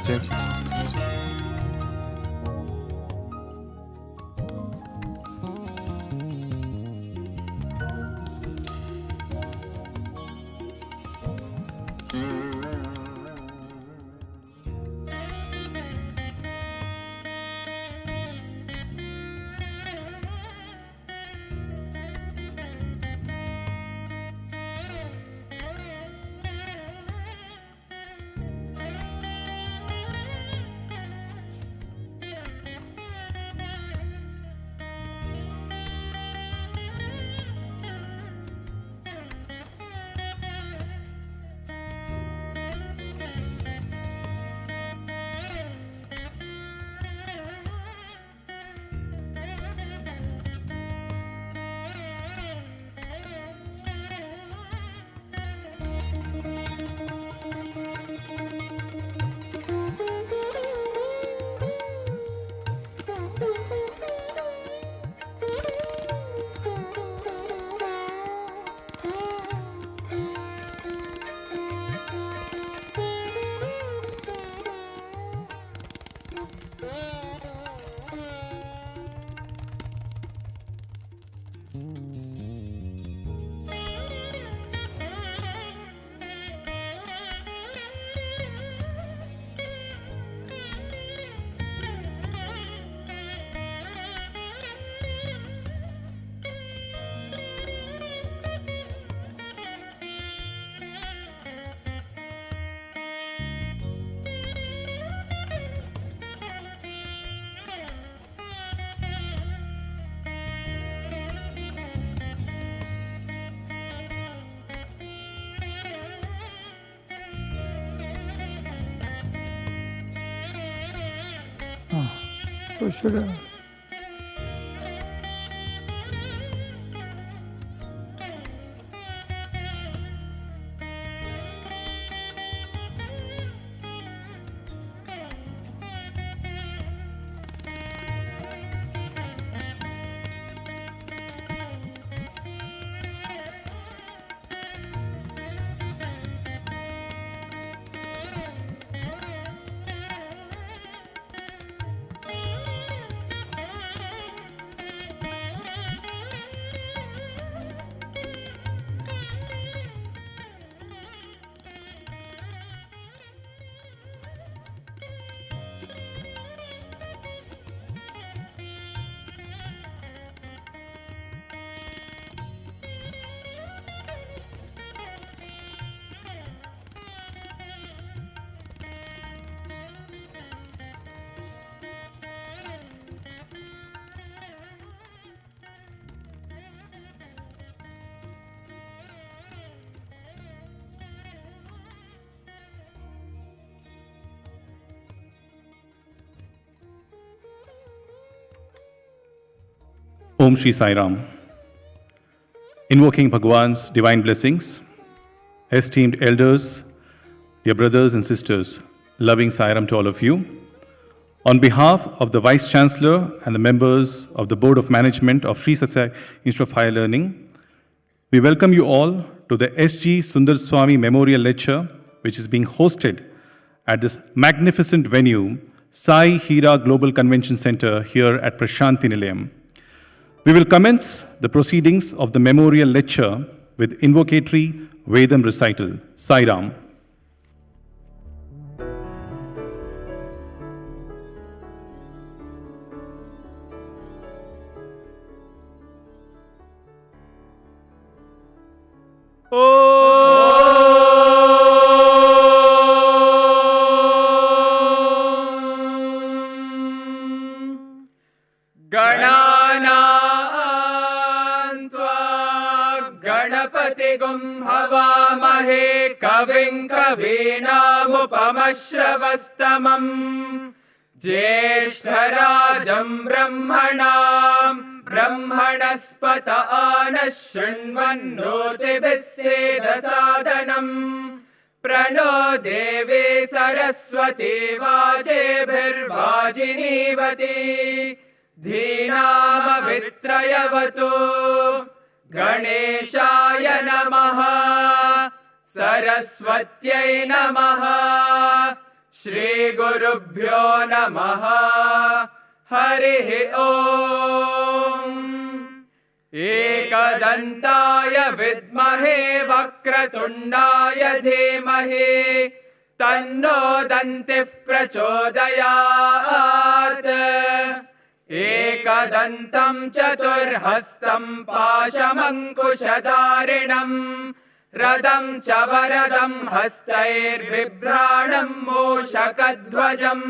Namaste. So should I? Om Shri Sai Ram. Invoking Bhagwan's divine blessings, esteemed elders, dear brothers and sisters, loving Sai Ram to all of you. On behalf of the Vice Chancellor and the members of the Board of Management of Sri Sathya Institute of Higher Learning, we welcome you all to the SG Sundaraswamy Memorial Lecture, which is being hosted at this magnificent venue, Sai Hira Global Convention Center here at Prashanti Nilayam. We will commence the proceedings of the memorial lecture with invocatory Vedam recital. Sai Ram. हवामहे कविं कवीनामुपमश्रवस्तमम् ज्येष्ठराजं ब्रह्मणस्पत आनः शृण्वन्नोतिभिः सेदसादनम् प्रणो देवी सरस्वती वाजेभिर्वाजिनीवती धीनामवित्रयवतु गणेशाय नमः सरस्वत्यै नमः श्रीगुरुभ्यो नमः हरिः ॐ एकदन्ताय विद्महे वक्रतुण्डाय धीमहि तन्नो दन्तिः प्रचोदयात् एकदन्तं चतुर्हस्तं पाशमङ्कुशधारिणम् रदं च वरदं हस्तैर्बिभ्राणं मूषकध्वजम्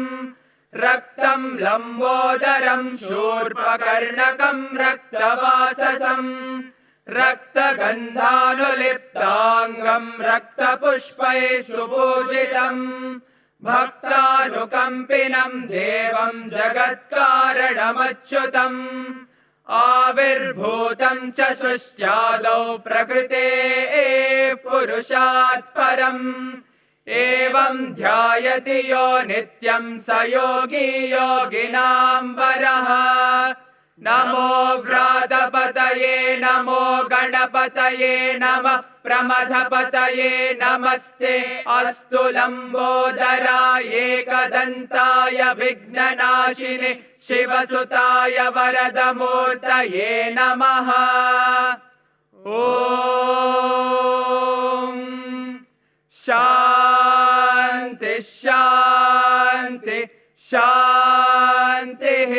रक्तं लम्बोदरं शूर्पकर्णकं रक्तवाससं रक्तगन्धानुलिप्ताङ्गं रक्तपुष्पैः सुपूजितम् भक्तानुकम्पिनं देवं जगत्कारणमच्युतम् आविर्भूतं च सृष्ट्यादौ प्रकृतेः पुरुषात् परम् एवं ध्यायति यो नित्यं स योगी योगिनां वरः नमो व्रातपतये नमो गणपतये नमः प्रमथपतये नमस्ते अस्तु लम्बोदराय एकदन्ताय विघ्ननाशिने शिवसुताय वरदमूर्तये नमः ॐ शान्ति शान्ति शान्तिः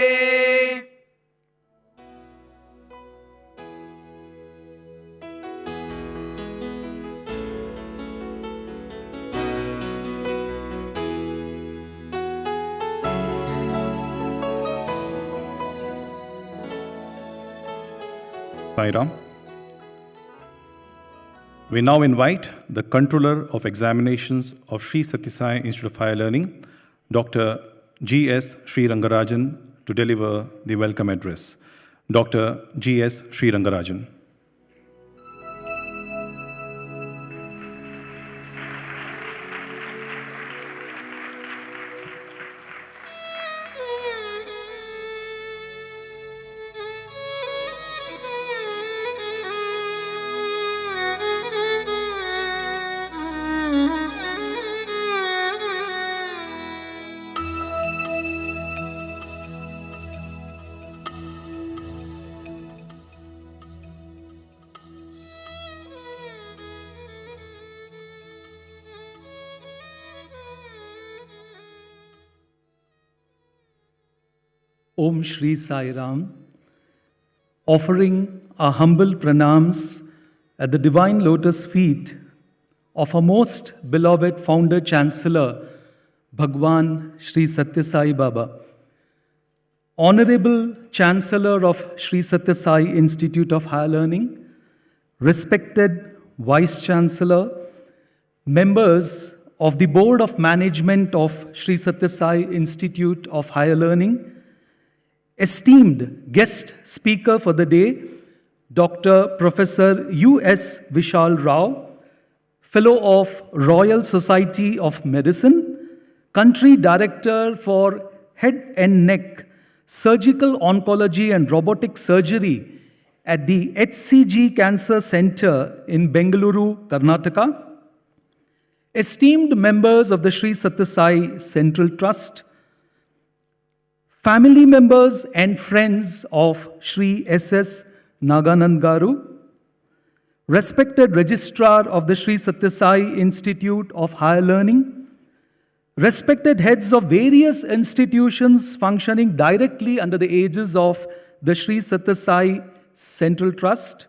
Sai Ram. We now invite the Controller of Examinations of Sri Sathya Sai Institute of Higher Learning, Dr. G.S. Sri Rangarajan, to deliver the welcome address. Dr. G.S. Sri Rangarajan. Om Shri Sai Ram, offering our humble pranams at the divine lotus feet of our most beloved founder chancellor, Bhagwan Shri Sathya Sai Baba, Honorable Chancellor of Shri Sathya Sai Institute of Higher Learning, respected Vice Chancellor, members of the Board of Management of Shri Sathya Sai Institute of Higher Learning, esteemed guest speaker for the day, Dr. Professor U.S. Vishal Rao, Fellow of Royal Society of Medicine, Country Director for Head and Neck, Surgical Oncology and Robotic Surgery at the HCG Cancer Centre in Bengaluru, Karnataka, esteemed members of the Sri Sathya Sai Central Trust, family members and friends of Sri S.S. Naganand Garu, respected Registrar of the Sri Sathya Sai Institute of Higher Learning, respected heads of various institutions functioning directly under the aegis of the Sri Sathya Sai Central Trust,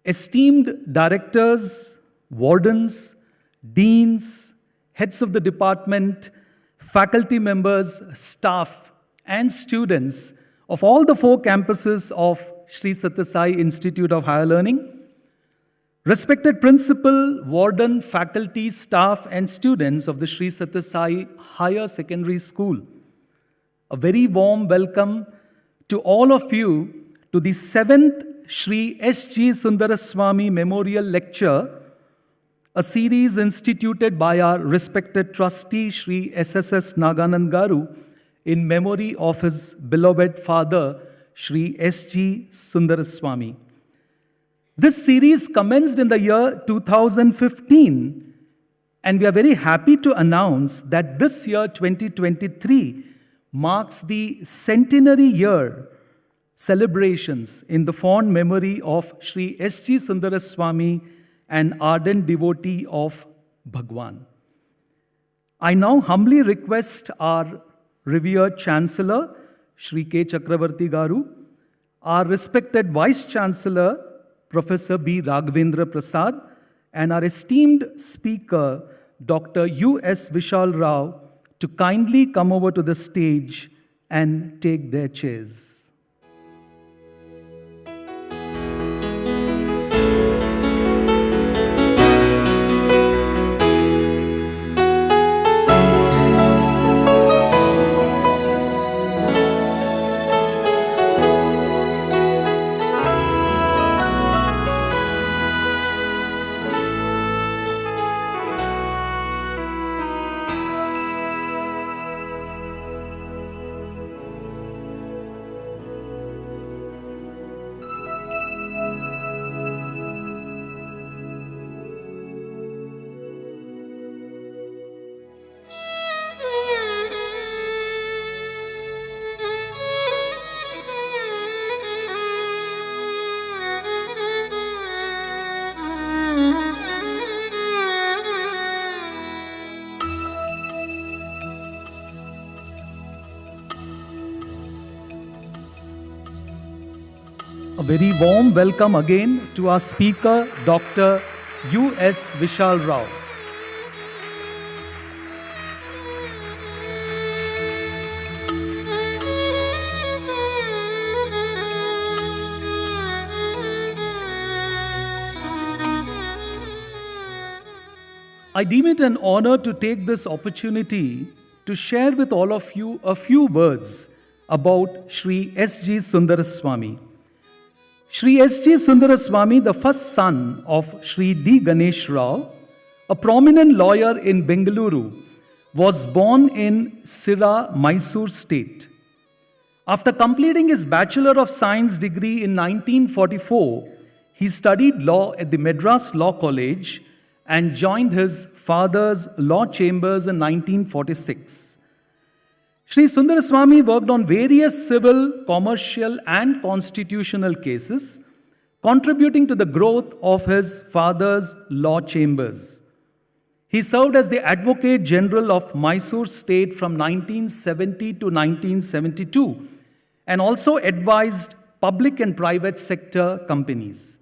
esteemed directors, wardens, deans, heads of the department, faculty members, staff, and students of all the 4 campuses of Sri Sathya Sai Institute of Higher Learning, respected principal, warden, faculty, staff, and students of the Sri Sathya Sai Higher Secondary School, a very warm welcome to all of you to the 7th Sri S.G. Sundaraswamy Memorial Lecture, a series instituted by our respected trustee Sri SSS Naganand Garu in memory of his beloved father, Sri S.G. Sundaraswamy. This series commenced in the year 2015 And we are very happy to announce that this year, 2023, marks the centenary year celebrations in the fond memory of Sri S.G. Sundaraswamy, an ardent devotee of Bhagwan. I now humbly request our revered Chancellor, Sri K. Chakravarti Garu, our respected Vice Chancellor, Professor B. Raghavendra Prasad, and our esteemed speaker, Dr. S Vishal Rao, to kindly come over to the stage and take their chairs. A very warm welcome again to our speaker, Dr. S Vishal Rao. I deem it an honor to take this opportunity to share with all of you a few words about Sri S.G. Sundaraswamy. Sri S.G. Sundaraswamy, the first son of Sri D. Ganesh Rao, a prominent lawyer in Bengaluru, was born in Sira, Mysore state. After completing his Bachelor of Science degree in 1944, he studied law at the Madras Law College and joined his father's law chambers in 1946. Sri Sundaraswamy worked on various civil, commercial, and constitutional cases, contributing to the growth of his father's law chambers. He served as the Advocate General of Mysore State from 1970 to 1972 and also advised public and private sector companies.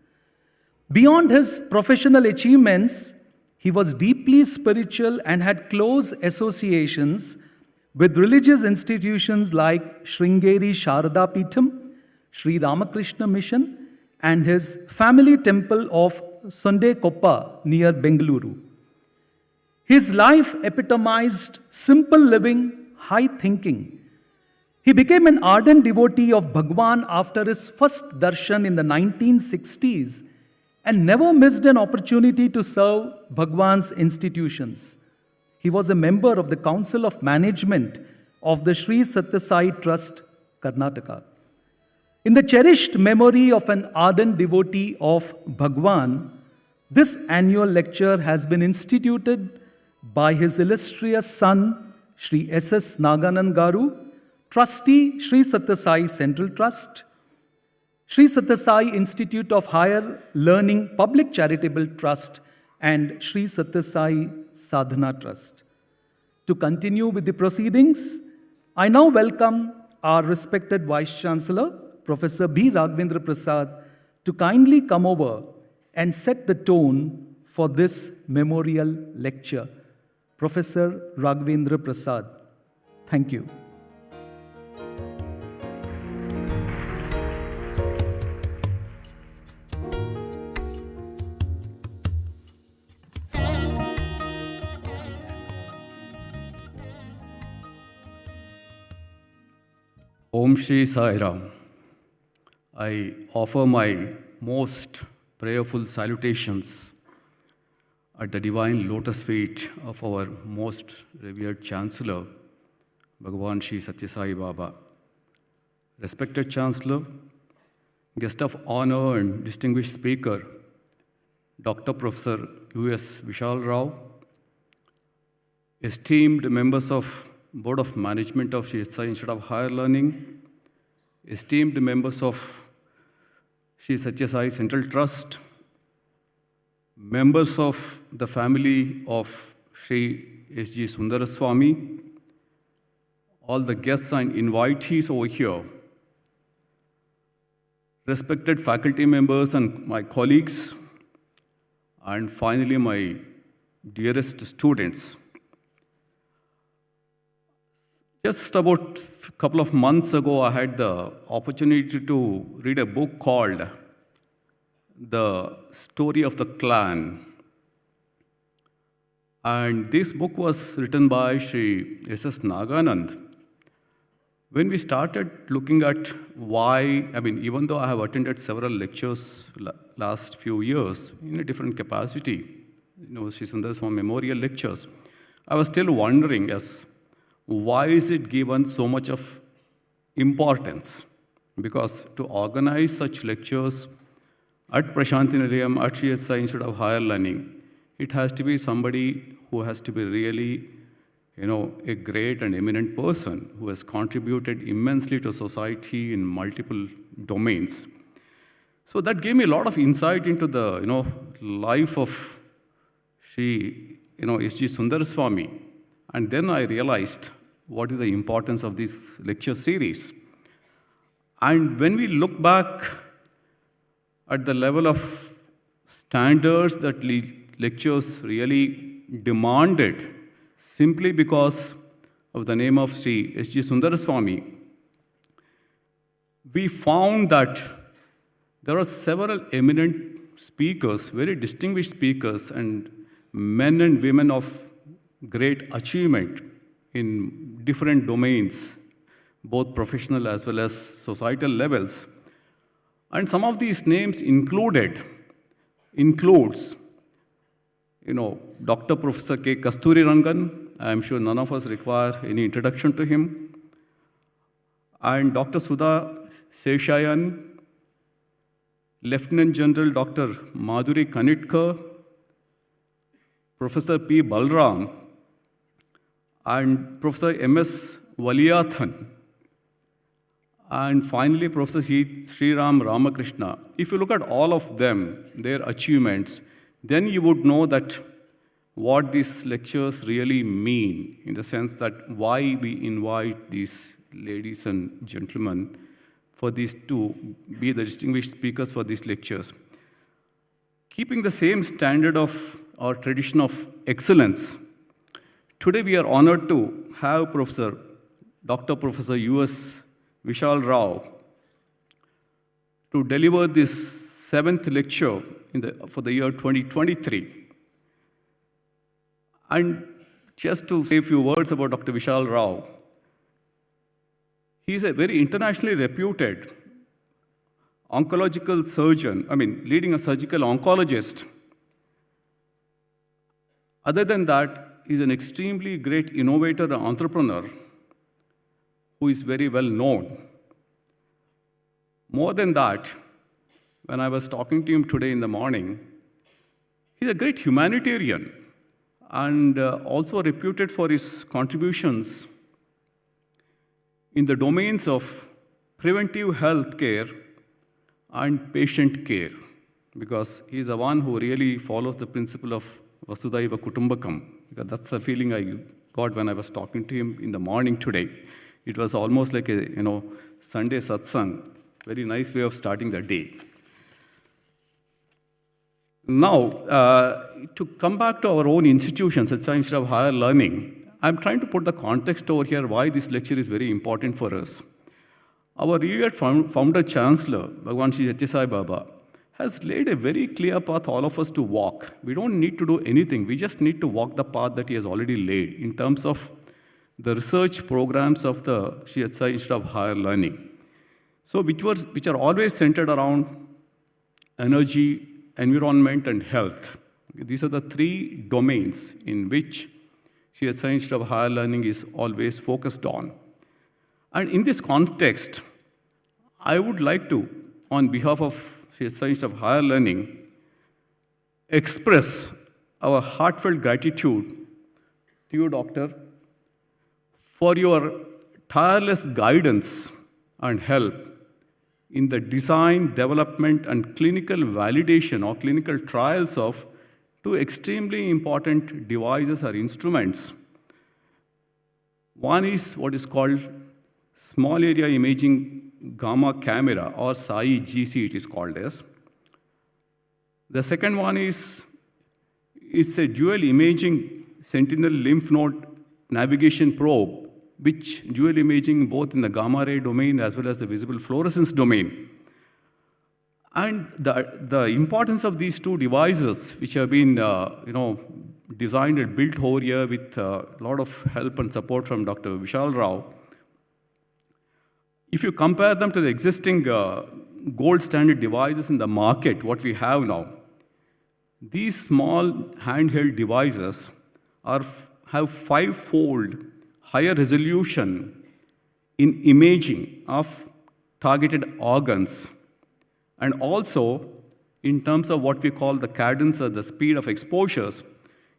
Beyond his professional achievements, he was deeply spiritual and had close associations with religious institutions like Sringeri Sharada Peetham, Sri Ramakrishna Mission, and his family temple of Sunday Koppa near Bengaluru. His life epitomized simple living, high thinking. He became an ardent devotee of Bhagwan after his first darshan in the 1960s and never missed an opportunity to serve Bhagwan's institutions. He was a member of the Council of Management of the Sri Sathya Sai Trust, Karnataka. In the cherished memory of an ardent devotee of Bhagwan, this annual lecture has been instituted by his illustrious son, Sri S.S. Naganand Garu, Trustee, Sri Sathya Sai Central Trust, Sri Sathya Sai Institute of Higher Learning Public Charitable Trust, and Sri Sathya Sai Sadhana Trust. To continue with the proceedings, I now welcome our respected Vice Chancellor, Professor B. Raghavendra Prasad, to kindly come over and set the tone for this memorial lecture. Professor Raghavendra Prasad, thank you. Om Shri Sai Ram. I offer my most prayerful salutations at the divine lotus feet of our most revered Chancellor, Bhagavan Shri Satya Sai Baba. Respected Chancellor, guest of honor and distinguished speaker, Dr. Professor S Vishal Rao, esteemed members of Board of Management of HCG Institute of Higher Learning, esteemed members of HCG Central Trust, members of the family of Sri S.G. Sundaraswamy, all the guests and invitees over here, respected faculty members and my colleagues, and finally my dearest students. Just about a couple of months ago, I had the opportunity to read a book called The Story of the Clan. And this book was written by Sri S.S. Naganand. When we started looking at why, even though I have attended several lectures last few years in a different capacity, Sri Sundaraswamy memorial lectures, I was still wondering as why is it given so much of importance? Because to organize such lectures at Prashanthi Nilayam, at HCG Institute of Higher Learning, it has to be somebody who has to be really a great and eminent person who has contributed immensely to society in multiple domains. So that gave me a lot of insight into the, life of Sri, S.G. Sundaraswamy. And then I realized what is the importance of this lecture series. And when we look back at the level of standards that lectures really demanded, simply because of the name of Sri S.G. Sundaraswamy, we found that there are several eminent speakers, very distinguished speakers, and men and women of great achievement in different domains, both professional as well as societal levels. And some of these names includes Dr. Professor K. Kasturi Rangan. I am sure none of us require any introduction to him. And Dr. Sudha Seshayan, Lieutenant General Dr. Madhuri Kanitkar, Professor P. Balram, and Professor M.S. Valiyathan, and finally Professor Sriram Ramakrishna. If you look at all of them, their achievements, then you would know that what these lectures really mean, in the sense that why we invite these ladies and gentlemen for these to be the distinguished speakers for these lectures. Keeping the same standard of our tradition of excellence, today we are honored to have Dr. Professor U.S. Vishal Rao to deliver this 7th lecture for the year 2023. And just to say a few words about Dr. Vishal Rao, he is a very internationally reputed oncological surgeon, leading a surgical oncologist. Other than that, he is an extremely great innovator and entrepreneur who is very well known. More than that, when I was talking to him today in the morning, he's a great humanitarian and also reputed for his contributions in the domains of preventive health care and patient care, because he's the one who really follows the principle of Vasudhaiva Kutumbakam. Because that's the feeling I got when I was talking to him in the morning today. It was almost like a Sunday satsang, very nice way of starting the day. Now, to come back to our own institutions, HCG Institute of Higher Learning, I'm trying to put the context over here why this lecture is very important for us. Our revered founder chancellor, Bhagwan Shri Satya Sai Baba, has laid a very clear path all of us to walk. We don't need to do anything. We just need to walk the path that he has already laid in terms of the research programs of the HCG Institute of Higher Learning. So which are always centered around energy, environment, and health. These are the 3 domains in which HCG Institute of Higher Learning is always focused on. And in this context, I would like to, on behalf of HCG Institute of Higher Learning, express our heartfelt gratitude to you, Doctor, for your tireless guidance and help in the design, development, and clinical validation or clinical trials of two extremely important devices or instruments. One is what is called small area imaging gamma camera, or SSSIHL it is called as. The second one is, it's a dual imaging sentinel lymph node navigation probe, which dual imaging both in the gamma ray domain as well as the visible fluorescence domain. And the importance of these two devices, which have been designed and built over here with a lot of help and support from Dr. Vishal Rao, if you compare them to the existing gold standard devices in the market, what we have now, these small handheld devices have five-fold higher resolution in imaging of targeted organs, and also in terms of what we call the cadence or the speed of exposures,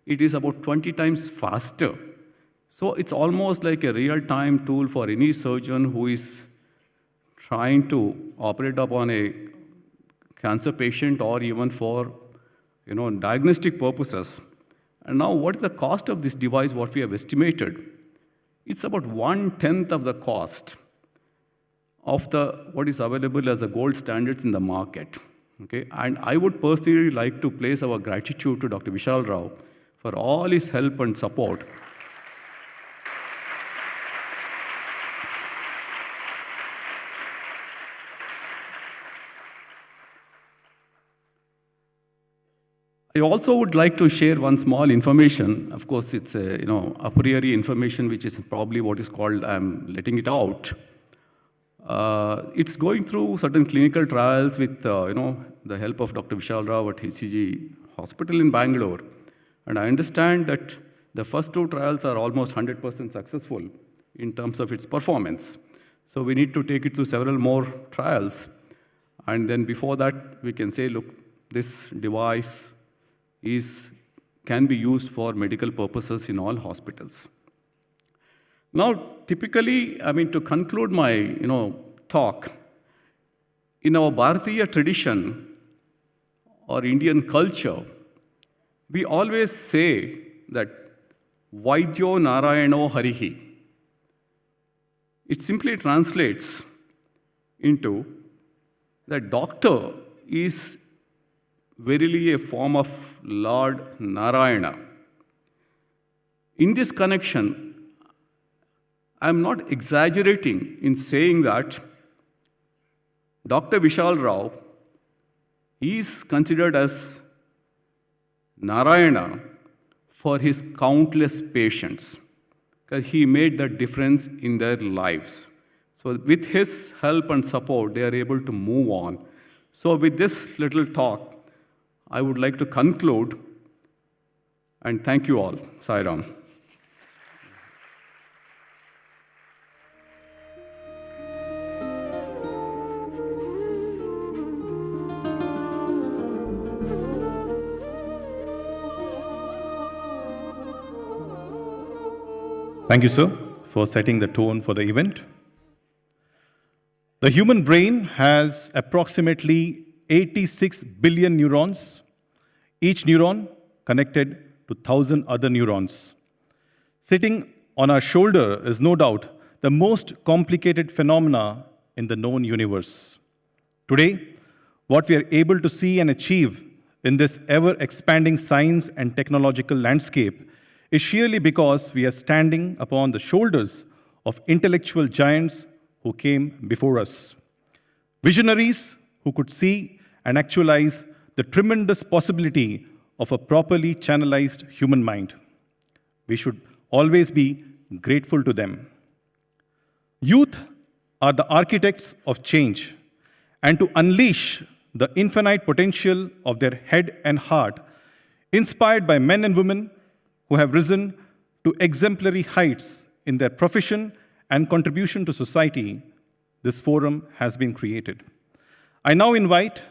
it is about 20 times faster. So it's almost like a real-time tool for any surgeon who is trying to operate upon a cancer patient or even for diagnostic purposes. And now what is the cost of this device, what we have estimated? It's about 1/10 of the cost of what is available as the gold standards in the market. Okay? And I would personally like to place our gratitude to Dr. Vishal Rao for all his help and support. I also would like to share one small information. Of course, it's a priori information, which is probably what is called, I'm letting it out. It's going through certain clinical trials with the help of Dr. Vishal Rao at HCG Hospital in Bengaluru. And I understand that the first two trials are almost 100% successful in terms of its performance. So we need to take it through several more trials. And then before that, we can say, look, this device can be used for medical purposes in all hospitals. Now, typically, to conclude my talk, in our Bharatiya tradition or Indian culture, we always say that Vaidyo Narayano Harihi. It simply translates into that doctor is verily a form of Lord Narayana. In this connection, I'm not exaggerating in saying that Dr. Vishal Rao is considered as Narayana for his countless patients, because he made that difference in their lives. So with his help and support, they are able to move on. So with this little talk, I would like to conclude, and thank you all. Sai Ram. Thank you, sir, for setting the tone for the event. The human brain has approximately 86 billion neurons, each neuron connected to 1,000 other neurons. Sitting on our shoulder is no doubt the most complicated phenomena in the known universe. Today, what we are able to see and achieve in this ever-expanding science and technological landscape is sheerly because we are standing upon the shoulders of intellectual giants who came before us. Visionaries who could see and actualize the tremendous possibility of a properly channelized human mind. We should always be grateful to them. Youth are the architects of change, and to unleash the infinite potential of their head and heart, inspired by men and women who have risen to exemplary heights in their profession and contribution to society, this forum has been created. I now invite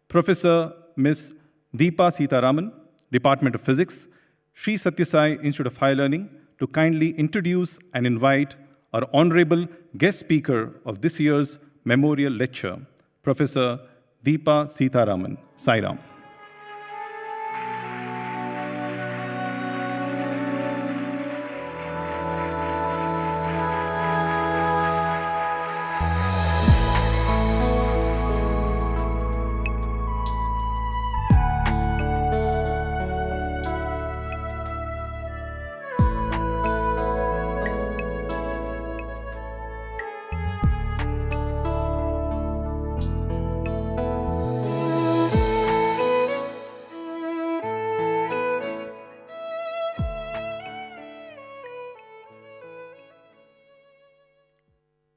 Professor Ms. Deepa Sitaraman, Department of Physics, Sri Sathya Sai Institute of Higher Learning, to to kindly introduce and invite our honorable guest speaker of this year's memorial lecture, Professor Deepa Seetharaman. Sairam.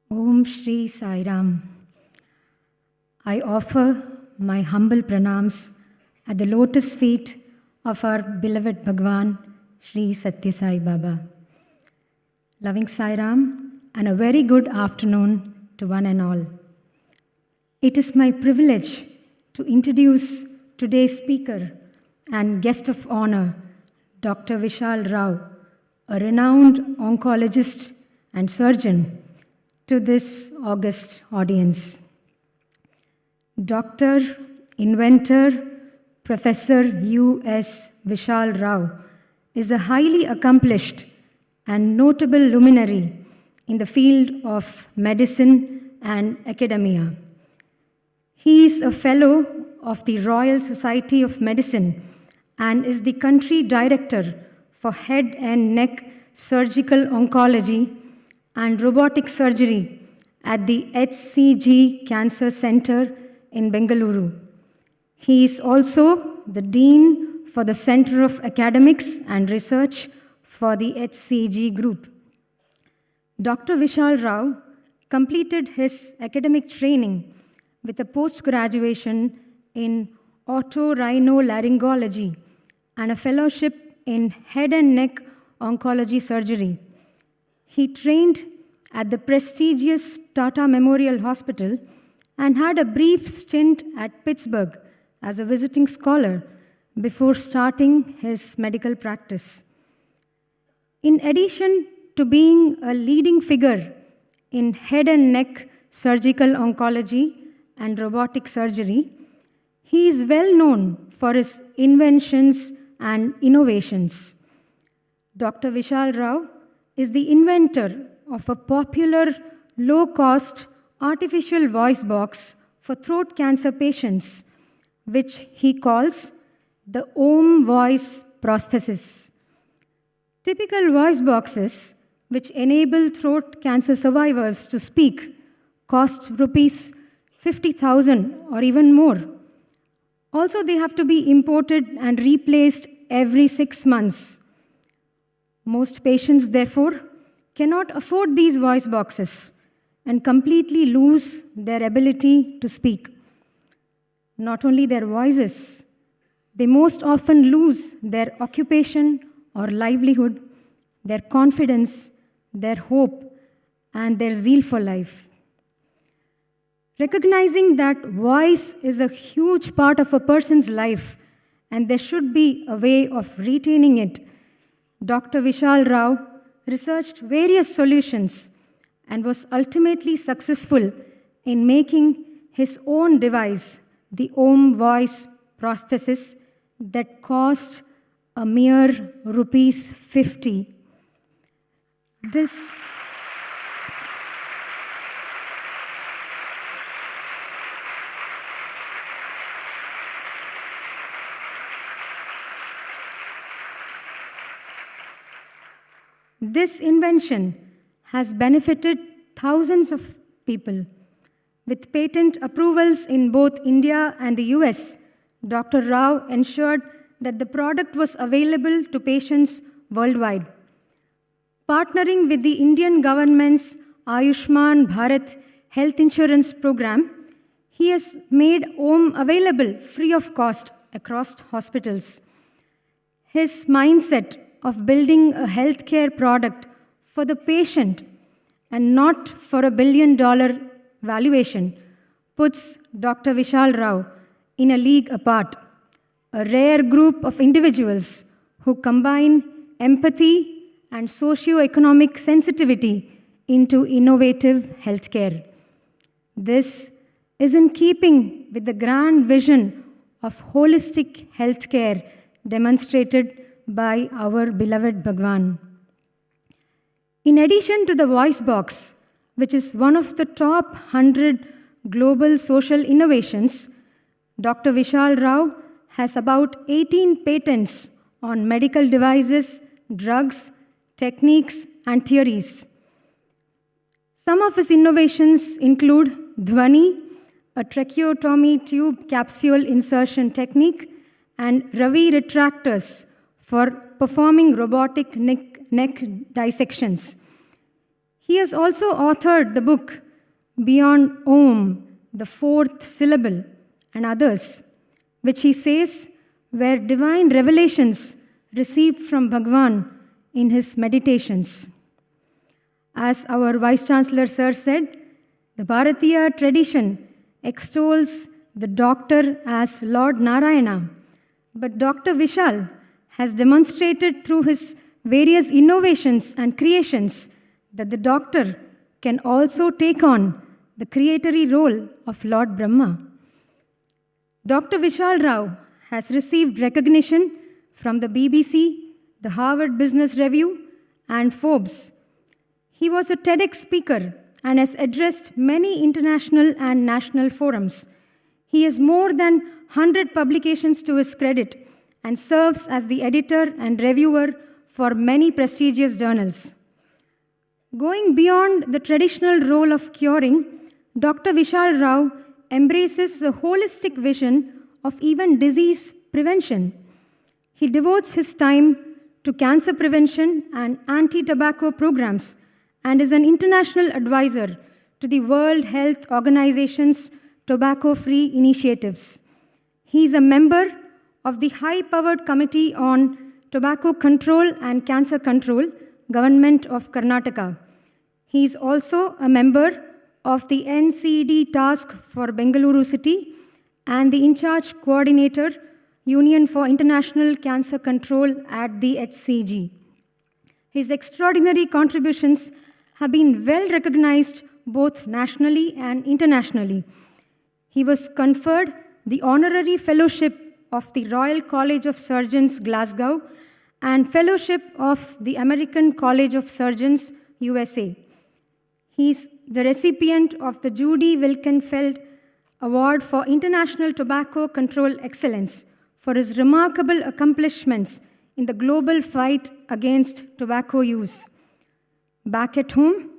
Om Shri Sai Ram. I offer my humble pranams at the lotus feet of our beloved Bhagwan, Shri Satya Sai Baba. Loving Sai Ram, and a very good afternoon to one and all. It is my privilege to introduce today's speaker and guest of honor, Dr. Vishal Rao, a renowned oncologist and surgeon, to this august audience. Dr., inventor, Professor U.S. Vishal Rao is a highly accomplished and notable luminary in the field of medicine and academia. He is a fellow of the Royal Society of Medicine and is the country director for head and neck surgical oncology and robotic surgery at the HCG Cancer Centre in Bengaluru. He is also the Dean for the Centre of Academics and Research for the HCG Group. Dr. Vishal Rao completed his academic training with a post-graduation in otorhinolaryngology and a fellowship in head and neck oncology surgery. He trained at the prestigious Tata Memorial Hospital and had a brief stint at Pittsburgh as a visiting scholar before starting his medical practice. In addition to being a leading figure in head and neck surgical oncology and robotic surgery, he is well known for his inventions and innovations. Dr. Vishal Rao is the inventor of a popular low-cost artificial voice box for throat cancer patients, which he calls the Om Voice Prosthesis. Typical voice boxes, which enable throat cancer survivors to speak, cost rupees 50,000 or even more. Also, they have to be imported and replaced every 6 months. Most patients, therefore, cannot afford these voice boxes and completely lose their ability to speak. Not only their voices, they most often lose their occupation or livelihood, their confidence, their hope, and their zeal for life. Recognizing that voice is a huge part of a person's life and there should be a way of retaining it, Dr. Vishal Rao researched various solutions and was ultimately successful in making his own device, the Om Voice Prosthesis, that cost a mere rupees 50. This invention has benefited thousands of people. With patent approvals in both India and the US, Dr. Rao ensured that the product was available to patients worldwide. Partnering with the Indian government's Ayushman Bharat health insurance program, he has made Om available free of cost across hospitals. His mindset of building a healthcare product for the patient and not for a $1 billion valuation puts Dr. Vishal Rao in a league apart, a rare group of individuals who combine empathy and socio-economic sensitivity into innovative healthcare. This is in keeping with the grand vision of holistic healthcare demonstrated by our beloved Bhagwan. In addition to the Voice Box, which is one of the top 100 global social innovations, Dr. Vishal Rao has about 18 patents on medical devices, drugs, techniques, and theories. Some of his innovations include Dhvani, a tracheotomy tube capsule insertion technique, and Ravi retractors for performing robotic neck dissections. He has also authored the book Beyond Om, the Fourth Syllable, and others, which he says were divine revelations received from Bhagwan in his meditations. As our Vice Chancellor Sir said, the Bharatiya tradition extols the doctor as Lord Narayana, but Dr. Vishal has demonstrated through his various innovations and creations that the doctor can also take on the creatory role of Lord Brahma. Dr. Vishal Rao has received recognition from the BBC, the Harvard Business Review, and Forbes. He was a TEDx speaker and has addressed many international and national forums. He has more than 100 publications to his credit and serves as the editor and reviewer for many prestigious journals. Going beyond the traditional role of curing, Dr. Vishal Rao embraces a holistic vision of even disease prevention. He devotes his time to cancer prevention and anti-tobacco programs and is an international advisor to the World Health Organization's tobacco-free initiatives. He is a member of the High-Powered Committee on Tobacco Control and Cancer Control, Government of Karnataka. He is also a member of the NCD Task for Bengaluru City and the in-charge coordinator, Union for International Cancer Control at the HCG. His extraordinary contributions have been well recognized both nationally and internationally. He was conferred the honorary fellowship of the Royal College of Surgeons, Glasgow, and fellowship of the American College of Surgeons, USA. He is the recipient of the Judy Wilkenfeld Award for International Tobacco Control Excellence for his remarkable accomplishments in the global fight against tobacco use. Back at home,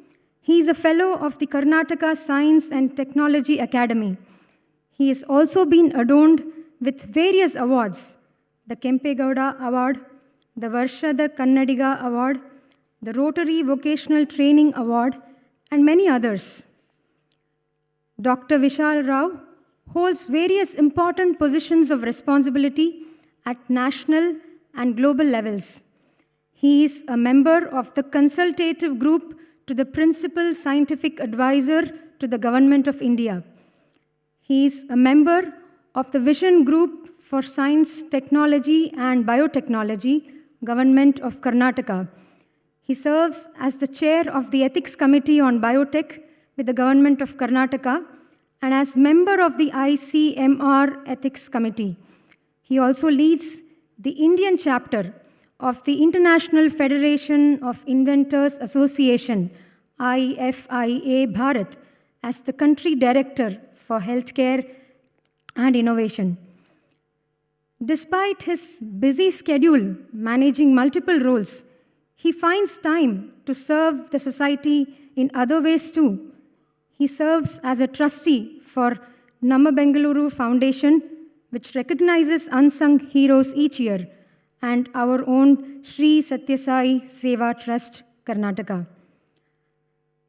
he is a fellow of the Karnataka Science and Technology Academy. He has also been adorned with various awards, the Kempegowda Award, the Varshada Kannadiga Award, the Rotary Vocational Training Award, and many others. Dr. Vishal Rao holds various important positions of responsibility at national and global levels. He is a member of the consultative group to the Principal Scientific Advisor to the Government of India. He is a member of the Vision Group for Science, Technology and Biotechnology, Government of Karnataka. He serves as the chair of the Ethics Committee on Biotech with the Government of Karnataka and as member of the ICMR Ethics Committee. He also leads the Indian chapter of the International Federation of Inventors Association, IFIA Bharat, as the country director for healthcare and innovation. Despite his busy schedule managing multiple roles, he finds time to serve the society in other ways too. He serves as a trustee for Namma Bengaluru Foundation, which recognizes unsung heroes each year, and our own Sri Sathya Sai Seva Trust, Karnataka.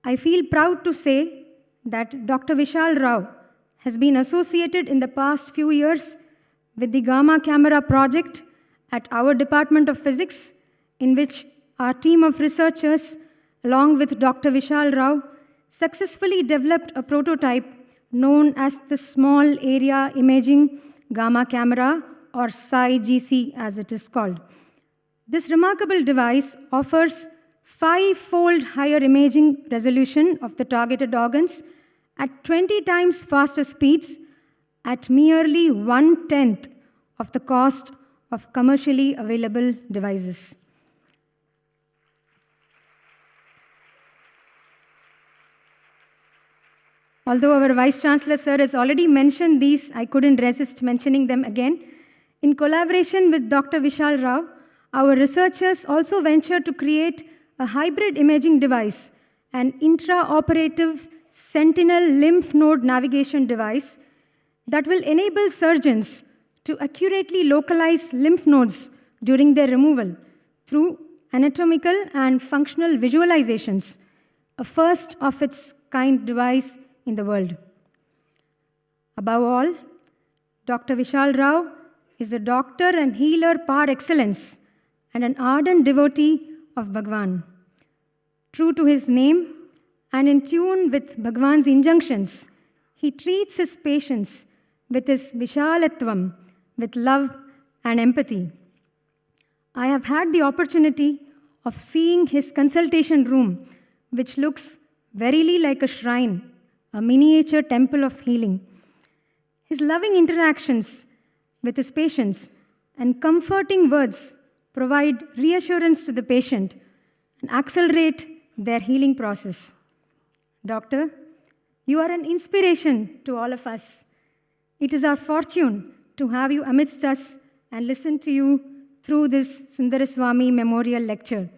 I feel proud to say that Dr. Vishal Rao has been associated in the past few years with the Gamma Camera project at our Department of Physics, in which our team of researchers, along with Dr. Vishal Rao, successfully developed a prototype known as the Small Area Imaging Gamma Camera, or SSSIHL as it is called. This remarkable device offers 5-fold higher imaging resolution of the targeted organs at 20 times faster speeds at merely 1/10 of the cost of commercially available devices. Although our Vice Chancellor, sir, has already mentioned these, I couldn't resist mentioning them again. In collaboration with Dr. Vishal Rao, our researchers also ventured to create a hybrid imaging device, an intraoperative sentinel lymph node navigation device that will enable surgeons to accurately localize lymph nodes during their removal through anatomical and functional visualizations, a first of its kind device in the world. Above all, Dr. Vishal Rao is a doctor and healer par excellence and an ardent devotee of Bhagwan. True to his name and in tune with Bhagwan's injunctions, he treats his patients with his Vishalatvam, with love and empathy. I have had the opportunity of seeing his consultation room, which looks verily like a shrine, a miniature temple of healing. His loving interactions with his patients and comforting words provide reassurance to the patient and accelerate their healing process. Doctor, you are an inspiration to all of us. It is our fortune to have you amidst us and listen to you through this Sundaraswamy Memorial Lecture.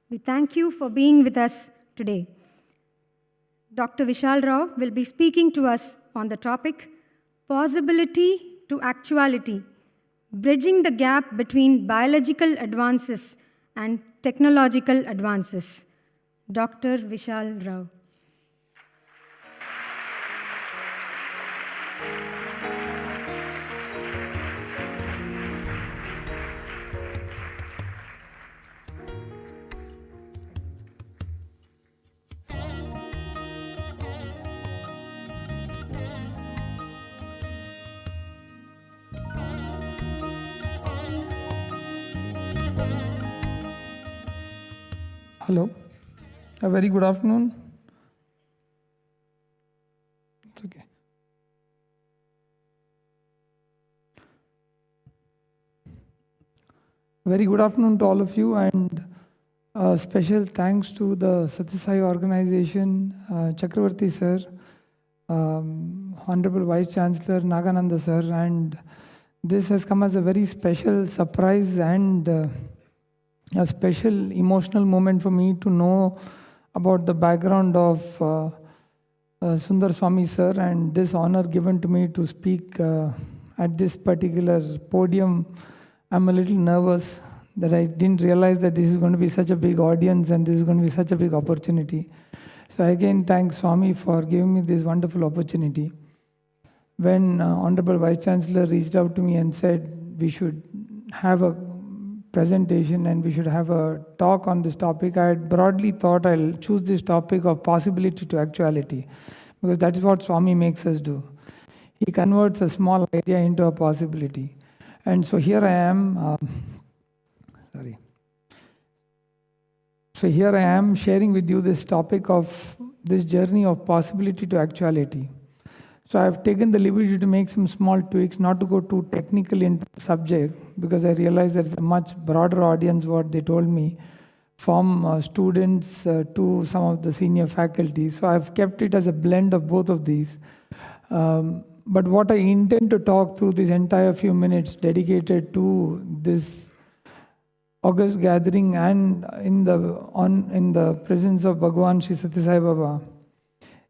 We thank you for being with us today. Dr. Vishal Rao will be speaking to us on the topic, Possibility to Actuality, Bridging the Gap Between Biological Advances and Technological Advances. Dr. Vishal Rao. Hello, a very good afternoon. It's okay. Very good afternoon to all of you, and special thanks to the SSSIHL organization, Chakravarti sir, Honorable Vice Chancellor Nagananda sir, and this has come as a very special surprise and a special emotional moment for me to know about the background of Sundaraswamy sir, and this honor given to me to speak at this particular podium. I'm a little nervous that I didn't realize that this is going to be such a big audience and this is going to be such a big opportunity. So again, thanks Swami for giving me this wonderful opportunity. When Honorable Vice Chancellor reached out to me and said we should have a presentation and we should have a talk on this topic, I had broadly thought I'll choose this topic of possibility to actuality, because that's what Swami makes us do. He converts a small idea into a possibility. And so here I am, So here I am sharing with you this topic of this journey of possibility to actuality. So I've taken the liberty to make some small tweaks, not to go too technical into the subject, because I realize there's a much broader audience, what they told me, from students to some of the senior faculty. So I've kept it as a blend of both of these. But what I intend to talk through this entire few minutes dedicated to this August gathering and in the presence of Bhagwan Sri Sathya Sai Baba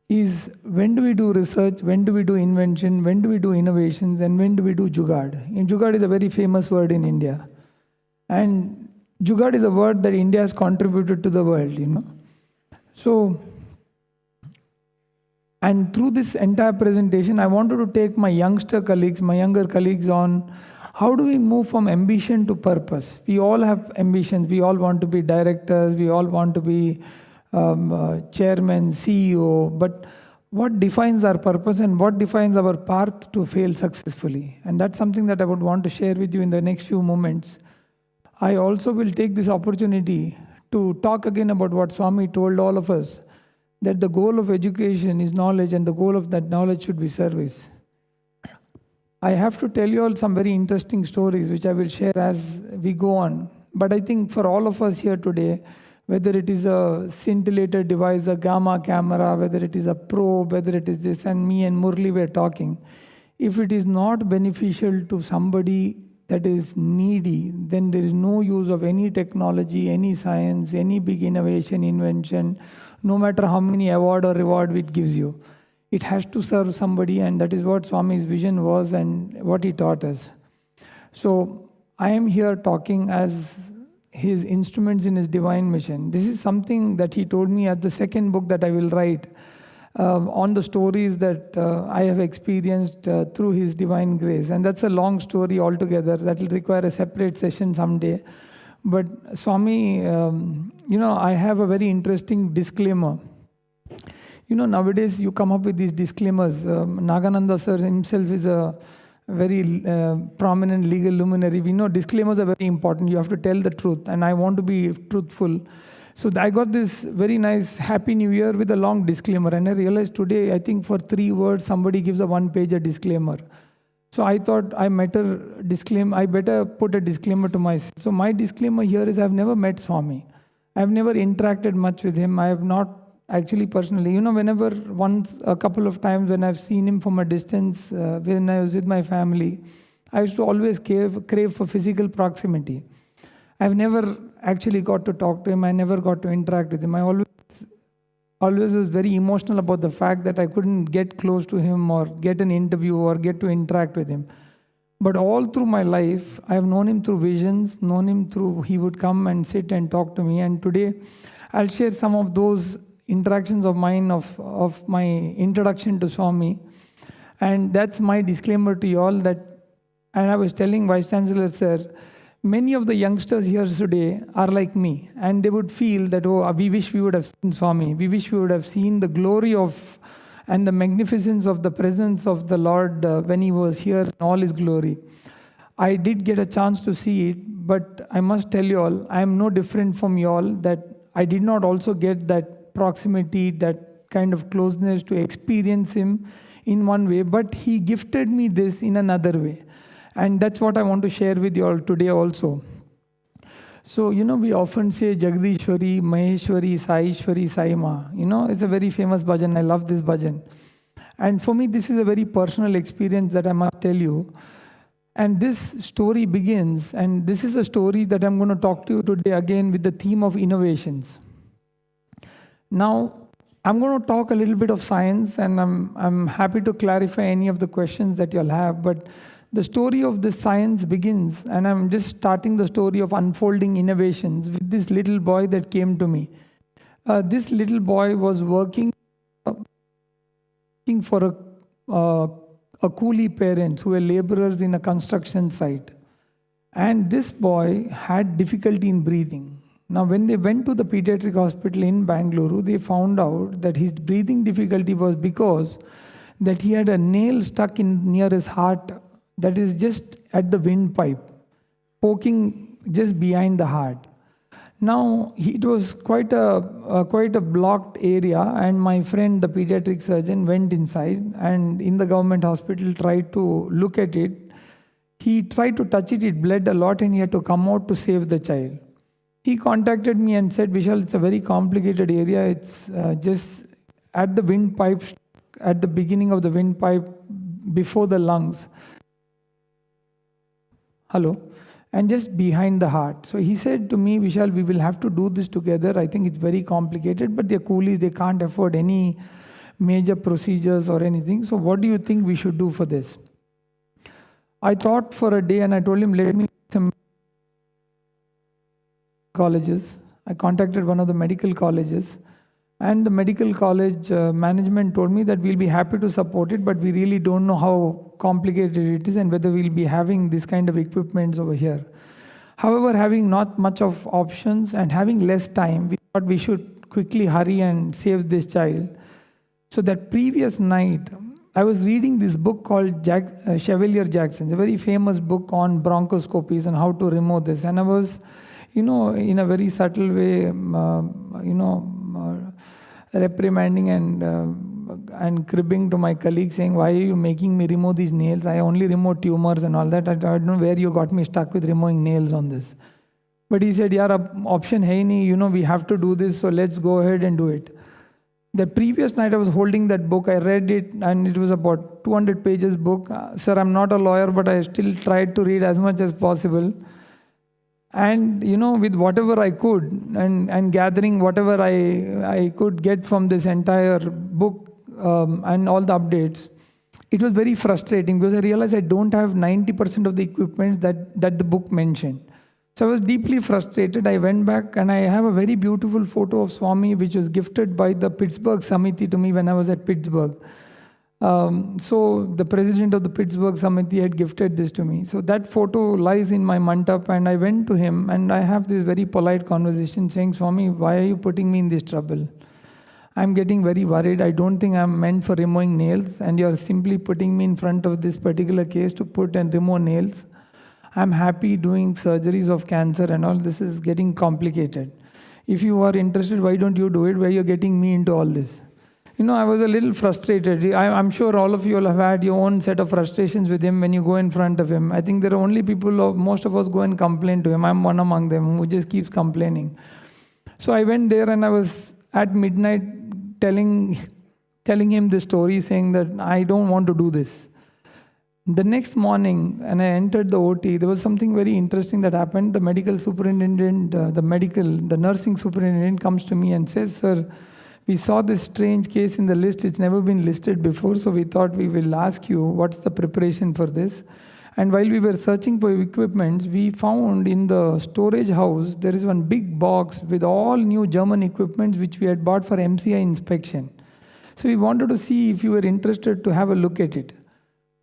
is, when do we do research, when do we do invention, when do we do innovations, and when do we do Jugaad? And Jugaad is a very famous word in India. And Jugaad is a word that India has contributed to the world, So, and through this entire presentation, I wanted to take my younger colleagues on how do we move from ambition to purpose. We all have ambitions. We all want to be directors. We all want to be chairman, CEO, but what defines our purpose and what defines our path to fail successfully? And that's something that I would want to share with you in the next few moments. I also will take this opportunity to talk again about what Swami told all of us, that the goal of education is knowledge and the goal of that knowledge should be service. I have to tell you all some very interesting stories which I will share as we go on. But I think for all of us here today, whether it is a scintillator device, a gamma camera, whether it is a probe, whether it is this, and me and Murli were talking, if it is not beneficial to somebody that is needy, then there is no use of any technology, any science, any big innovation, invention, no matter how many award or reward it gives you. It has to serve somebody, and that is what Swami's vision was and what he taught us. So I am here talking as his instruments in his divine mission. This is something that he told me as the second book that I will write on the stories that I have experienced through his divine grace. And that's a long story altogether. That will require a separate session someday. But Swami, I have a very interesting disclaimer. Nowadays you come up with these disclaimers. Nagananda sir himself is a very prominent legal luminary. We know disclaimers are very important. You have to tell the truth, and I want to be truthful. So I got this very nice Happy New Year with a long disclaimer, and I realized today, I think for 3 words, somebody gives a 1-page disclaimer. So I thought I better put a disclaimer to myself. So my disclaimer here is I've never met Swami. I've never interacted much with him. I have not actually personally, whenever a couple of times when I've seen him from a distance, when I was with my family, I used to always crave for physical proximity. I've never actually got to talk to him. I never got to interact with him. I always was very emotional about the fact that I couldn't get close to him or get an interview or get to interact with him. But all through my life, I have known him through visions, known him through, he would come and sit and talk to me. And today, I'll share some of those interactions of mine of my introduction to Swami. And that's my disclaimer to you all that, and I was telling Vice Chancellor sir, many of the youngsters here today are like me, and they would feel that, we wish we would have seen Swami. We wish we would have seen the glory of and the magnificence of the presence of the Lord when he was here in all his glory. I did get a chance to see it, but I must tell you all, I am no different from you all, that I did not also get that proximity, that kind of closeness to experience him in one way, but he gifted me this in another way. And that's what I want to share with you all today also. So, we often say Jagdishwari, Maheshwari, Saishwari, Saima. It's a very famous bhajan. I love this bhajan. And for me, this is a very personal experience that I must tell you. And this story begins, and this is a story that I'm going to talk to you today again with the theme of innovations. Now, I'm going to talk a little bit of science, and I'm happy to clarify any of the questions that you'll have. But the story of this science begins, and I'm just starting the story of unfolding innovations with this little boy that came to me. This little boy was working for a coolie parents who were laborers in a construction site. And this boy had difficulty in breathing. Now, when they went to the pediatric hospital in Bengaluru, they found out that his breathing difficulty was because that he had a nail stuck near his heart, that is just at the windpipe, poking just behind the heart. Now, it was quite a blocked area, and my friend, the pediatric surgeon, went inside and in the government hospital tried to look at it. He tried to touch it, it bled a lot, and he had to come out to save the child. He contacted me and said, Vishal, it's a very complicated area. It's just at the windpipe, at the beginning of the windpipe, before the lungs. Hello? And just behind the heart. So he said to me, Vishal, we will have to do this together. I think it's very complicated, but they're coolies, they can't afford any major procedures or anything. So what do you think we should do for this? I thought for a day and I told him, let me some colleges. I contacted one of the medical colleges, and the medical college management told me that we'll be happy to support it, but we really don't know how complicated it is and whether we'll be having this kind of equipments over here. However, having not much of options and having less time, we thought we should quickly hurry and save this child. So that previous night, I was reading this book called Chevalier Jackson, a very famous book on bronchoscopies and how to remove this. And I was, in a very subtle way, reprimanding and cribbing to my colleague, saying, why are you making me remove these nails? I only remove tumors and all that. I don't know where you got me stuck with removing nails on this. But he said, yaar, option hai nahi, we have to do this, so let's go ahead and do it. The previous night I was holding that book, I read it, and it was about 200 pages book. Sir, I'm not a lawyer, but I still tried to read as much as possible. And, with whatever I could, and gathering whatever I could get from this entire book and all the updates, it was very frustrating because I realized I don't have 90% of the equipment that the book mentioned. So I was deeply frustrated. I went back and I have a very beautiful photo of Swami which was gifted by the Pittsburgh Samiti to me when I was at Pittsburgh. So the president of the Pittsburgh Samiti had gifted this to me. So that photo lies in my mandap, and I went to him and I have this very polite conversation saying, Swami, why are you putting me in this trouble? I'm getting very worried. I don't think I'm meant for removing nails, and you're simply putting me in front of this particular case to put and remove nails. I'm happy doing surgeries of cancer and all. This is getting complicated. If you are interested, why don't you do it? Why you're getting me into all this? I was a little frustrated. I'm sure all of you will have had your own set of frustrations with him when you go in front of him. I think there are only people, most of us go and complain to him. I'm one among them who just keeps complaining. So I went there and I was at midnight telling him the story, saying that I don't want to do this. The next morning, when I entered the OT, there was something very interesting that happened. The medical superintendent, the nursing superintendent comes to me and says, sir, we saw this strange case in the list. It's never been listed before, so we thought we will ask you, what's the preparation for this? And while we were searching for equipment, we found in the storage house, there is one big box with all new German equipment which we had bought for MCI inspection. So we wanted to see if you were interested to have a look at it.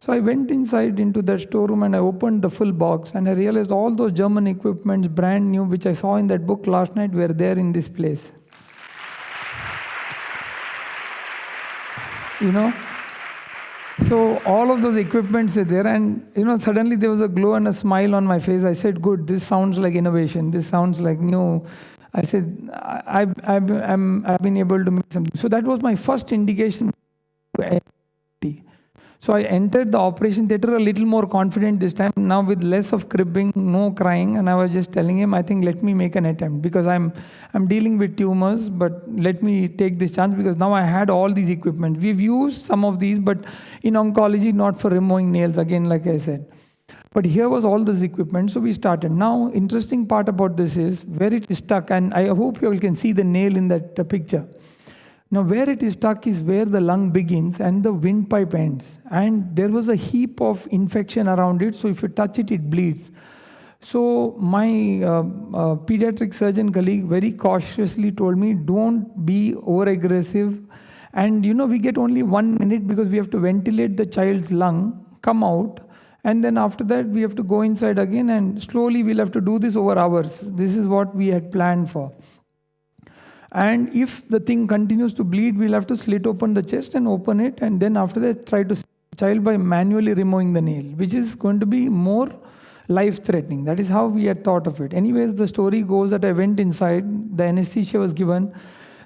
So I went inside into that storeroom and I opened the full box, and I realized all those German equipments, brand new, which I saw in that book last night, were there in this place. So all of those equipments are there, and suddenly there was a glow and a smile on my face. I said, good, this sounds like innovation. This sounds like new. I said, I've been able to make something. So that was my first indication. So I entered the operation theatre a little more confident this time, now with less of cribbing, no crying, and I was just telling him, I think let me make an attempt because I'm dealing with tumors, but let me take this chance because now I had all these equipment. We've used some of these, but in oncology, not for removing nails, again, like I said. But here was all this equipment, so we started. Now, interesting part about this is where it is stuck, and I hope you all can see the nail in that picture. Now, where it is stuck is where the lung begins and the windpipe ends. And there was a heap of infection around it, so if you touch it, it bleeds. So my pediatric surgeon colleague very cautiously told me, don't be over-aggressive. And we get only 1 minute because we have to ventilate the child's lung, come out, and then after that we have to go inside again, and slowly we'll have to do this over hours. This is what we had planned for. And if the thing continues to bleed, we'll have to slit open the chest and open it, and then after that try to save the child by manually removing the nail, which is going to be more life-threatening. That is how we had thought of it. Anyways, the story goes that I went inside, the anesthesia was given.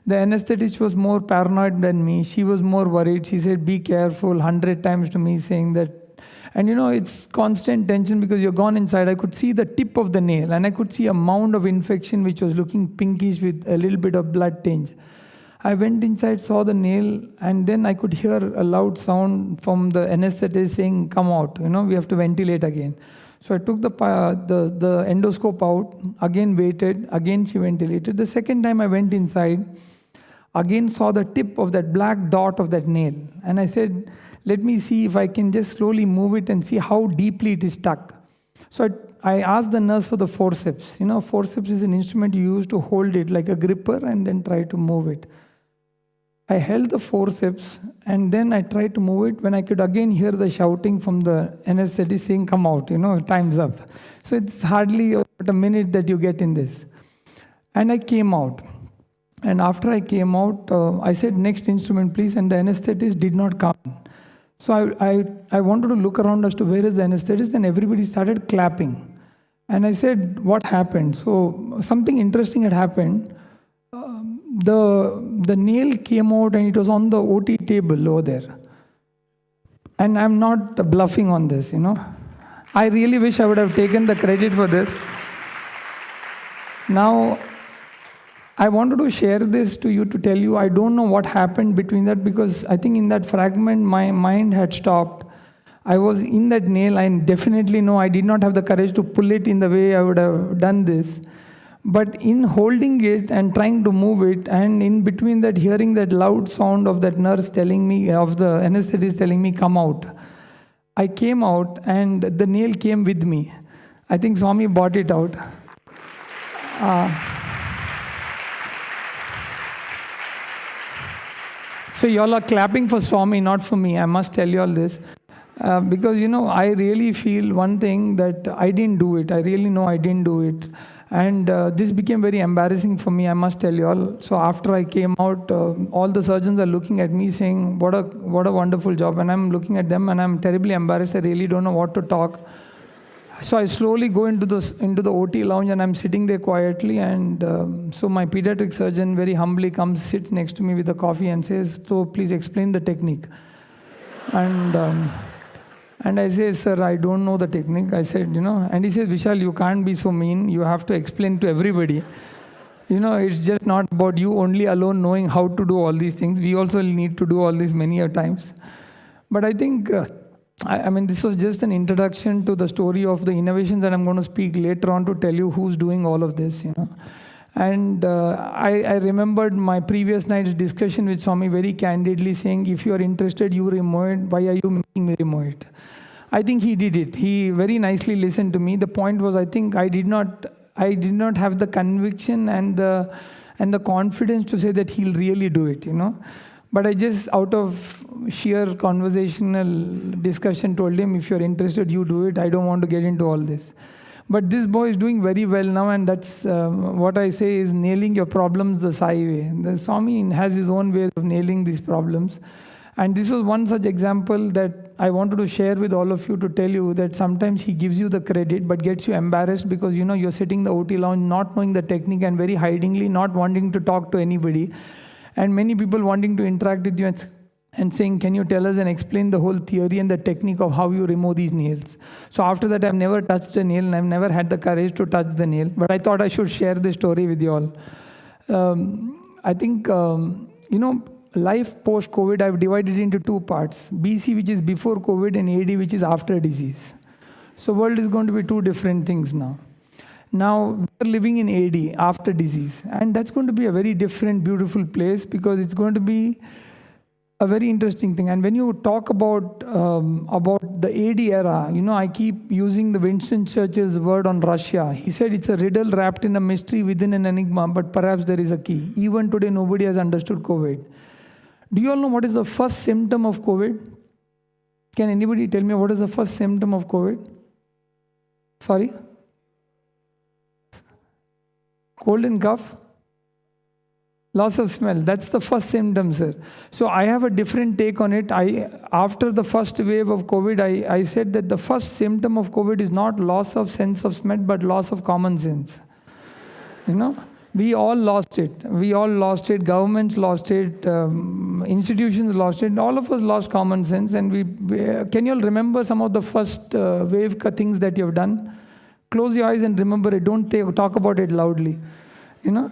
The anesthetist was more paranoid than me. She was more worried. She said, be careful, 100 times to me, saying that. And it's constant tension because you're gone inside. I could see the tip of the nail, and I could see a mound of infection which was looking pinkish with a little bit of blood tinge. I went inside, saw the nail, and then I could hear a loud sound from the anesthetist saying, come out, we have to ventilate again. So I took the endoscope out, again waited, again she ventilated. The second time I went inside, again saw the tip of that black dot of that nail. And I said, let me see if I can just slowly move it and see how deeply it is stuck. So I asked the nurse for the forceps. Forceps is an instrument you use to hold it like a gripper and then try to move it. I held the forceps and then I tried to move it when I could again hear the shouting from the anesthetist saying, come out, time's up. So it's hardly about a minute that you get in this. And I came out. And after I came out, I said, next instrument, please. And the anesthetist did not come. So I wanted to look around as to where is the anesthetist, and everybody started clapping. And I said, what happened? So something interesting had happened. The nail came out and it was on the OT table over there. And I'm not bluffing on this, you know. I really wish I would have taken the credit for this. Now, I wanted to share this to you to tell you I don't know what happened between that, because I think in that fragment my mind had stopped. I was in that nail. I definitely know I did not have the courage to pull it in the way I would have done this. But in holding it and trying to move it, and in between that hearing that loud sound of that nurse telling me, of the anesthetist telling me, come out. I came out and the nail came with me. I think Swami bought it out. So you all are clapping for Swami, not for me. I must tell you all this. Because, you know, I really feel one thing, that I didn't do it. I really know I didn't do it. And this became very embarrassing for me, I must tell you all. So after I came out, all the surgeons are looking at me saying, what a wonderful job. And I'm looking at them and I'm terribly embarrassed. I really don't know what to talk. So I slowly go into the OT lounge and I'm sitting there quietly. And so my pediatric surgeon very humbly comes, sits next to me with a coffee and says, so please explain the technique. And I say, sir, I don't know the technique. I said, you know, and he says, Vishal, you can't be so mean. You have to explain to everybody. You know, it's just not about you only alone knowing how to do all these things. We also need to do all this many a times. But I think, I mean, this was just an introduction to the story of the innovations that I'm going to speak later on to tell you who's doing all of this, you know. And I remembered my previous night's discussion with Swami very candidly saying, if you are interested, you remove it. Why are you making me remove it? I think he did it. He very nicely listened to me. The point was, I think I did not have the conviction and the confidence to say that he'll really do it, you know. But I just, out of sheer conversational discussion, told him, if you're interested, you do it. I don't want to get into all this. But this boy is doing very well now, and that's what I say is nailing your problems the Sai way. The Swami has his own way of nailing these problems. And this was one such example that I wanted to share with all of you, to tell you that sometimes he gives you the credit but gets you embarrassed because, you know, you're sitting in the OT lounge not knowing the technique and very hidingly not wanting to talk to anybody. And many people wanting to interact with you and saying, can you tell us and explain the whole theory and the technique of how you remove these nails? So after that, I've never touched a nail and I've never had the courage to touch the nail. But I thought I should share this story with you all. I think, you know, life post-COVID, I've divided into two parts. BC, which is before COVID, and AD, which is after disease. So world is going to be two different things now. Now, we're living in AD, after disease. And that's going to be a very different, beautiful place, because it's going to be a very interesting thing. And when you talk about the AD era, you know, I keep using the Winston Churchill's word on Russia. He said it's a riddle wrapped in a mystery within an enigma, but perhaps there is a key. Even today, nobody has understood COVID. Do you all know what is the first symptom of COVID? Can anybody tell me what is the first symptom of COVID? Sorry? Cold and cough? Loss of smell. That's the first symptom, sir. So I have a different take on it. After the first wave of COVID, I said that the first symptom of COVID is not loss of sense of smell, but loss of common sense. You know? We all lost it. We all lost it. Governments lost it. Institutions lost it. All of us lost common sense. And can you all remember some of the first wave things that you have done? Close your eyes and remember it. Don't talk about it loudly. You know?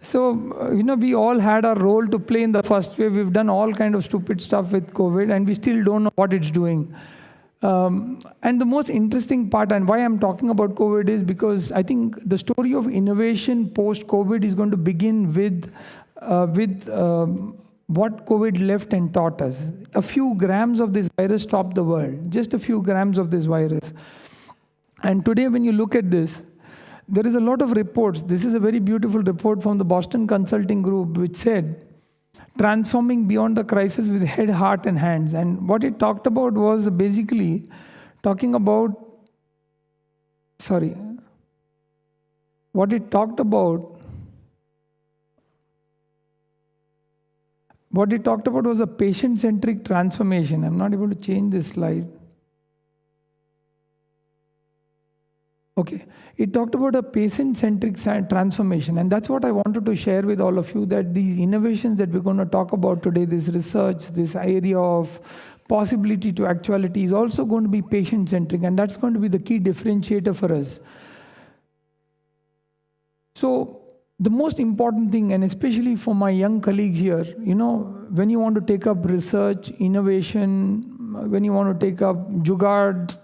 So, you know, we all had our role to play in the first wave. We've done all kind of stupid stuff with COVID, and we still don't know what it's doing. And the most interesting part, and why I'm talking about COVID, is because I think the story of innovation post-COVID is going to begin with what COVID left and taught us. A few grams of this virus stopped the world. Just a few grams of this virus. And today, when you look at this, there is a lot of reports. This is a very beautiful report from the Boston Consulting Group, which said, transforming beyond the crisis with head, heart, and hands. And what it talked about was basically talking about, what it talked about what he talked about was a patient-centric transformation. I'm not able to change this slide. Okay, it talked about a patient-centric transformation, and that's what I wanted to share with all of you, that these innovations that we're going to talk about today, this research, this area of possibility to actuality is also going to be patient-centric, and that's going to be the key differentiator for us. So the most important thing, and especially for my young colleagues here, when you want to take up research, innovation, when you want to take up jugaad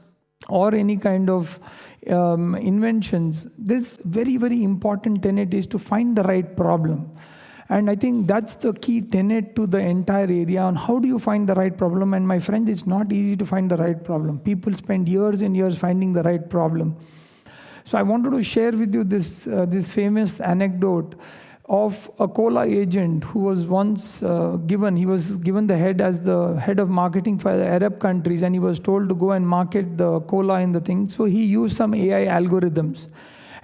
or any kind of inventions, this very, very important tenet is to find the right problem. And I think that's the key tenet to the entire area on how do you find the right problem. And my friend, it's not easy to find the right problem. People spend years and years finding the right problem. So I wanted to share with you this famous anecdote of a cola agent who was once given the head as the head of marketing for the Arab countries, and he was told to go and market the cola in the thing. So he used some AI algorithms,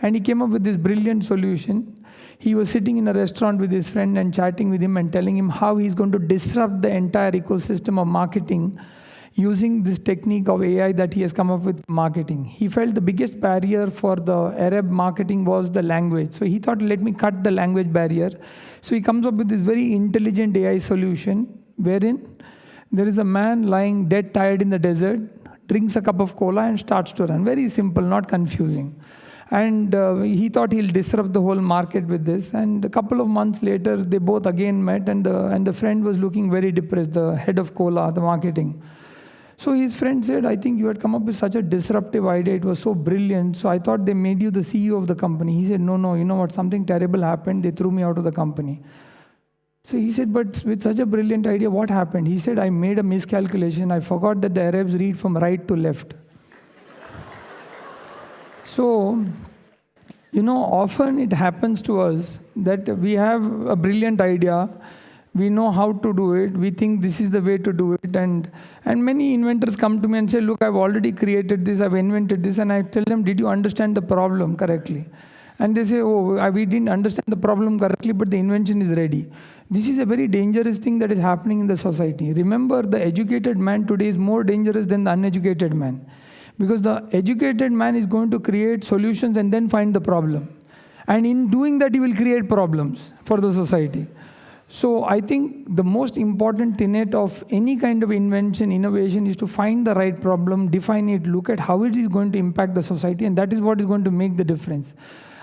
and he came up with this brilliant solution. He was sitting in a restaurant with his friend and chatting with him and telling him how he's going to disrupt the entire ecosystem of marketing using this technique of AI that he has come up with marketing. He felt the biggest barrier for the Arab marketing was the language. So he thought, let me cut the language barrier. So he comes up with this very intelligent AI solution wherein there is a man lying dead tired in the desert, drinks a cup of cola and starts to run. Very simple, not confusing. And he thought he'll disrupt the whole market with this. And a couple of months later, they both again met, and the friend was looking very depressed, the head of cola, the marketing. So his friend said, I think you had come up with such a disruptive idea. It was so brilliant. So I thought they made you the CEO of the company. He said, no, you know what? Something terrible happened. They threw me out of the company. So he said, but with such a brilliant idea, what happened? He said, I made a miscalculation. I forgot that the Arabs read from right to left. So, often it happens to us that we have a brilliant idea. We know how to do it. We think this is the way to do it. And many inventors come to me and say, look, I've already created this, I've invented this. And I tell them, did you understand the problem correctly? And they say, oh, we didn't understand the problem correctly, but the invention is ready. This is a very dangerous thing that is happening in the society. Remember, the educated man today is more dangerous than the uneducated man. Because the educated man is going to create solutions and then find the problem. And in doing that, he will create problems for the society. So I think the most important tenet of any kind of invention, innovation is to find the right problem, define it, look at how it is going to impact the society, and that is what is going to make the difference.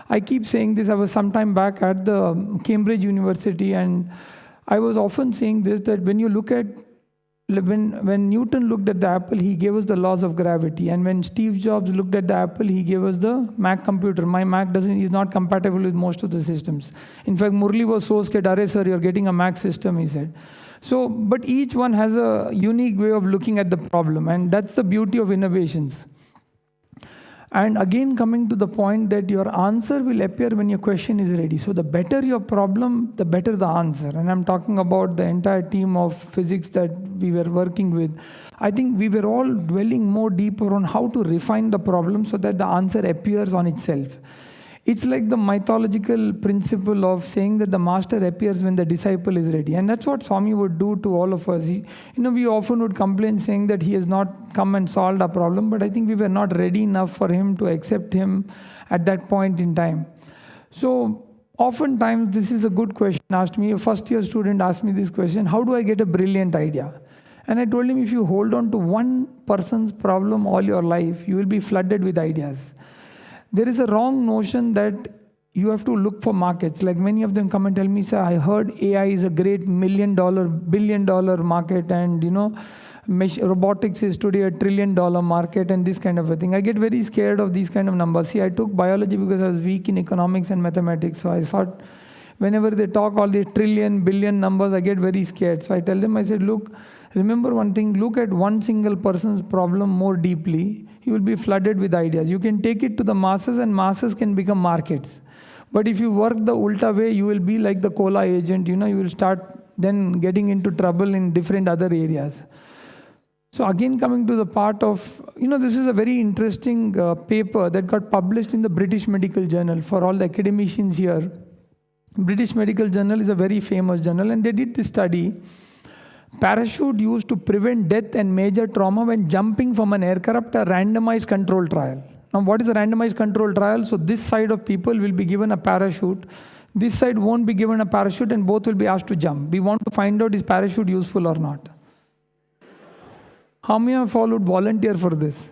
I keep saying this. I was some time back at the Cambridge University, and I was often saying this, that when you look at when Newton looked at the apple, he gave us the laws of gravity. And when Steve Jobs looked at the apple, he gave us the Mac computer. My Mac is not compatible with most of the systems. In fact, Murli was so scared, "Arey sir, you're getting a Mac system," he said. So, but each one has a unique way of looking at the problem. And that's the beauty of innovations. And again, coming to the point that your answer will appear when your question is ready. So the better your problem, the better the answer. And I'm talking about the entire team of physics that we were working with. I think we were all dwelling more deeper on how to refine the problem so that the answer appears on itself. It's like the mythological principle of saying that the master appears when the disciple is ready. And that's what Swami would do to all of us. We often would complain saying that he has not come and solved our problem, but I think we were not ready enough for him to accept him at that point in time. So oftentimes this is a good question asked me. A first-year student asked me this question: how do I get a brilliant idea? And I told him, if you hold on to one person's problem all your life, you will be flooded with ideas. There is a wrong notion that you have to look for markets. Like many of them come and tell me, sir, I heard AI is a great $1 million, billion-dollar market, and robotics is today a $1 trillion market, and this kind of a thing. I get very scared of these kind of numbers. See, I took biology because I was weak in economics and mathematics. So I thought whenever they talk all these trillion, billion numbers, I get very scared. So I tell them, I said, look, remember one thing, look at one single person's problem more deeply. You will be flooded with ideas. You can take it to the masses, and masses can become markets. But if you work the ulta way, you will be like the cola agent. You will start then getting into trouble in different other areas. So again, coming to the part of, this is a very interesting paper that got published in the British Medical Journal for all the academicians here. British Medical Journal is a very famous journal, and they did this study. Parachute used to prevent death and major trauma when jumping from an aircraft, a randomized control trial. Now, what is a randomized control trial? So this side of people will be given a parachute. This side won't be given a parachute, and both will be asked to jump. We want to find out, is parachute useful or not? How many of you would volunteer for this?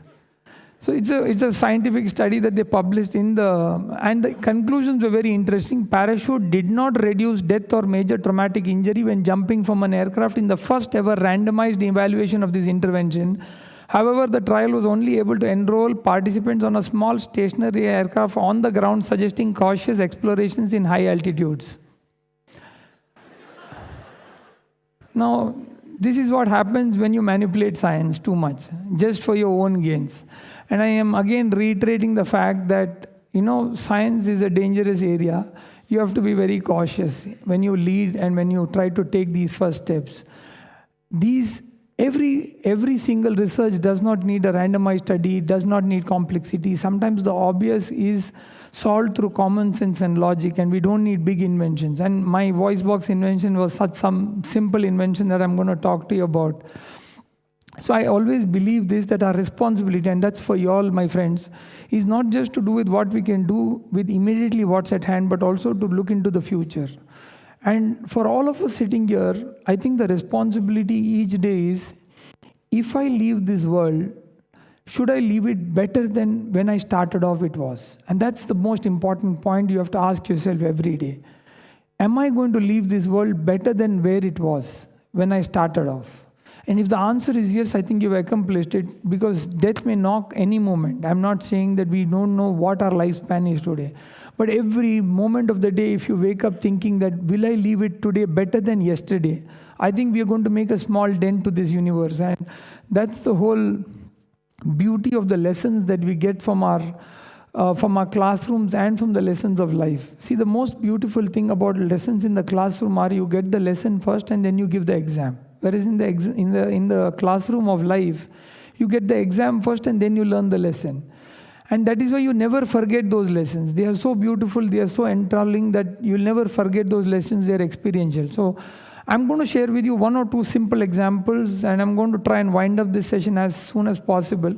So it's a scientific study that they published and the conclusions were very interesting. Parachute did not reduce death or major traumatic injury when jumping from an aircraft in the first ever randomized evaluation of this intervention. However, the trial was only able to enroll participants on a small stationary aircraft on the ground, suggesting cautious explorations in high altitudes. Now, this is what happens when you manipulate science too much, just for your own gains. And I am again reiterating the fact that, science is a dangerous area. You have to be very cautious when you lead and when you try to take these first steps. Every single research does not need a randomized study, does not need complexity. Sometimes the obvious is solved through common sense and logic, and we don't need big inventions. And my voice box invention was some simple invention that I'm going to talk to you about. So I always believe this, that our responsibility, and that's for you all, my friends, is not just to do with what we can do with immediately what's at hand, but also to look into the future. And for all of us sitting here, I think the responsibility each day is, if I leave this world, should I leave it better than when I started off it was? And that's the most important point you have to ask yourself every day. Am I going to leave this world better than where it was when I started off? And if the answer is yes, I think you've accomplished it, because death may knock any moment. I'm not saying that we don't know what our lifespan is today. But every moment of the day, if you wake up thinking that, will I leave it today better than yesterday? I think we are going to make a small dent to this universe. And that's the whole beauty of the lessons that we get from our classrooms and from the lessons of life. See, the most beautiful thing about lessons in the classroom are you get the lesson first and then you give the exam. Whereas in the classroom of life, you get the exam first and then you learn the lesson. And that is why you never forget those lessons. They are so beautiful, they are so enthralling that you'll never forget those lessons, they're experiential. So I'm going to share with you one or two simple examples, and I'm going to try and wind up this session as soon as possible.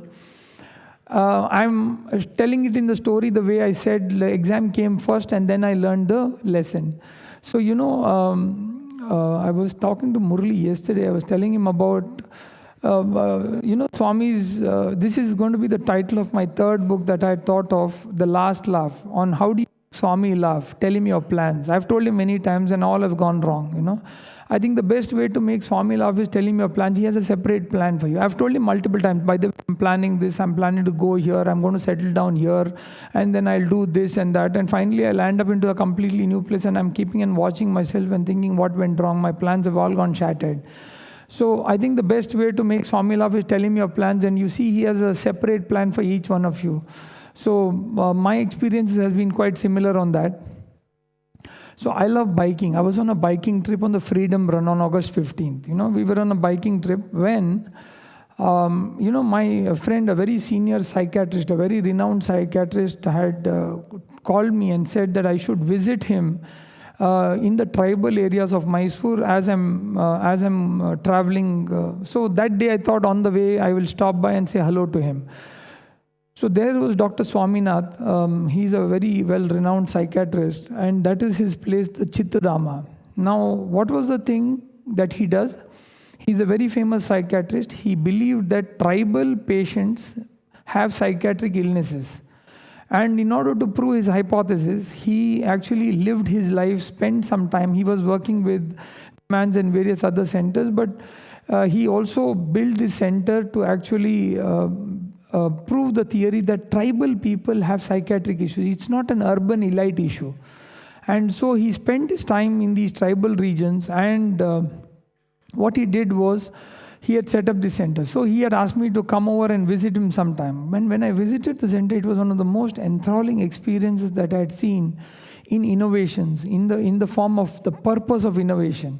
I'm telling it in the story the way I said the exam came first and then I learned the lesson. So, I was talking to Murli yesterday. I was telling him about, Swami's, this is going to be the title of my third book that I thought of, The Last Laugh, on how do you Swami laugh, tell him your plans. I've told him many times and all have gone wrong, I think the best way to make Swami laugh is tell him your plans. He has a separate plan for you. I've told him multiple times, by the way, I'm planning this, I'm planning to go here, I'm going to settle down here, and then I'll do this and that. And finally, I'll land up into a completely new place, and I'm keeping and watching myself and thinking what went wrong. My plans have all gone shattered. So I think the best way to make Swami laugh is tell him your plans, and you see he has a separate plan for each one of you. So my experience has been quite similar on that. So I love biking. I was on a biking trip on the Freedom Run on August 15th. We were on a biking trip when, my friend, a very senior psychiatrist, a very renowned psychiatrist had called me and said that I should visit him in the tribal areas of Mysore as I'm traveling. So that day I thought on the way I will stop by and say hello to him. So there was Dr. Swaminath. He's a very well-renowned psychiatrist, and that is his place, the Chittadama. Now, what was the thing that he does? He's a very famous psychiatrist. He believed that tribal patients have psychiatric illnesses. And in order to prove his hypothesis, he actually lived his life, spent some time. He was working with MANS and various other centers, but he also built this center to actually prove the theory that tribal people have psychiatric issues. It's not an urban elite issue. And so he spent his time in these tribal regions, and what he did was he had set up this center. So he had asked me to come over and visit him sometime. When I visited the center, it was one of the most enthralling experiences that I had seen in innovations, in the form of the purpose of innovation.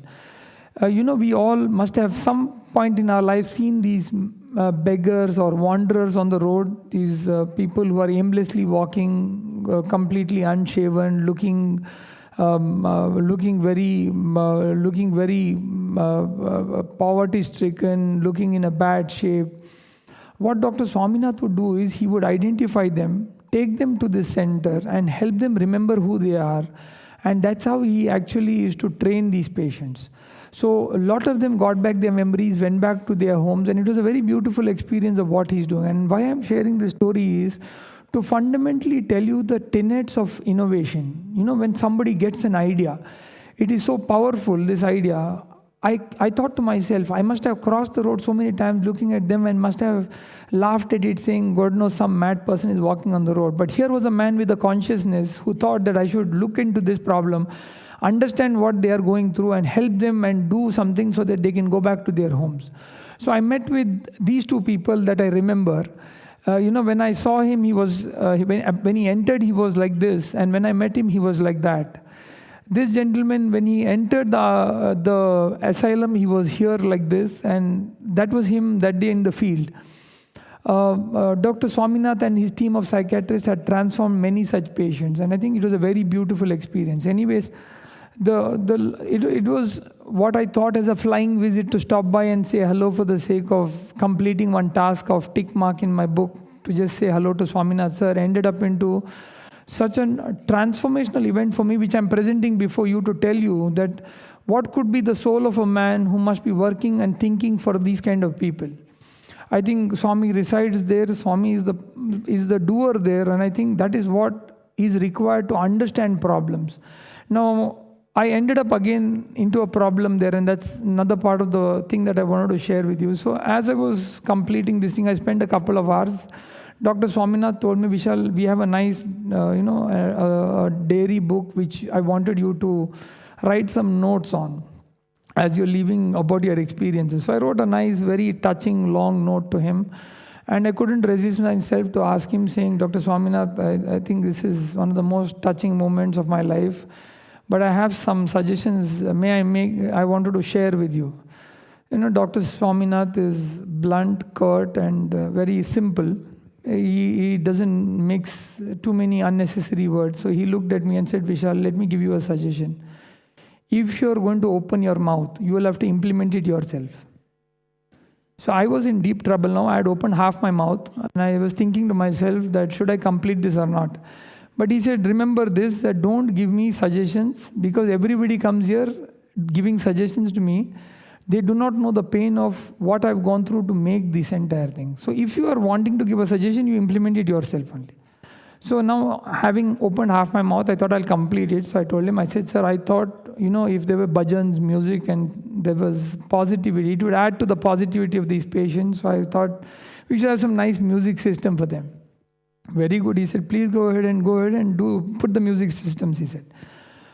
We all must have some point in our life seen these beggars or wanderers on the road, these people who are aimlessly walking, completely unshaven, looking looking very poverty-stricken, looking in a bad shape. What Dr. Swaminath would do is he would identify them, take them to this center and help them remember who they are. And that's how he actually used to train these patients. So a lot of them got back their memories, went back to their homes, and it was a very beautiful experience of what he's doing. And why I'm sharing this story is to fundamentally tell you the tenets of innovation. You know, when somebody gets an idea, it is so powerful, this idea. I thought to myself, I must have crossed the road so many times looking at them and must have laughed at it saying, God knows some mad person is walking on the road. But here was a man with a consciousness who thought that I should look into this problem, understand what they are going through and help them and do something so that they can go back to their homes. So I met with these two people that I remember. When I saw him, he was, when he entered, he was like this. And when I met him, he was like that. This gentleman, when he entered the asylum, he was here like this, and that was him that day in the field. Dr. Swaminath and his team of psychiatrists had transformed many such patients, and I think it was a very beautiful experience. Anyways, it was what I thought as a flying visit to stop by and say hello for the sake of completing one task of tick mark in my book, to just say hello to Swaminath sir, ended up into such a transformational event for me, which I'm presenting before you to tell you that what could be the soul of a man who must be working and thinking for these kind of people. I think Swami resides there, Swami is the doer there, and I think that is what is required to understand problems. Now, I ended up again into a problem there, and that's another part of the thing that I wanted to share with you. So as I was completing this thing, I spent a couple of hours. Dr. Swaminath told me, Vishal, we have a nice, a diary book which I wanted you to write some notes on as you're leaving about your experiences. So I wrote a nice, very touching, long note to him. And I couldn't resist myself to ask him, saying, Dr. Swaminath, I think this is one of the most touching moments of my life. But I have some suggestions I wanted to share with you. Dr. Swaminath is blunt, curt, and very simple. He doesn't mix too many unnecessary words. So he looked at me and said, Vishal, let me give you a suggestion. If you're going to open your mouth, you will have to implement it yourself. So I was in deep trouble now. I had opened half my mouth and I was thinking to myself that should I complete this or not? But he said, remember this, that don't give me suggestions, because everybody comes here giving suggestions to me. They do not know the pain of what I've gone through to make this entire thing. So if you are wanting to give a suggestion, you implement it yourself only. So now, having opened half my mouth, I thought I'll complete it. So I told him, I said, sir, I thought, if there were bhajans, music, and there was positivity, it would add to the positivity of these patients. So I thought we should have some nice music system for them. Very good. He said, please go ahead and put the music systems, he said.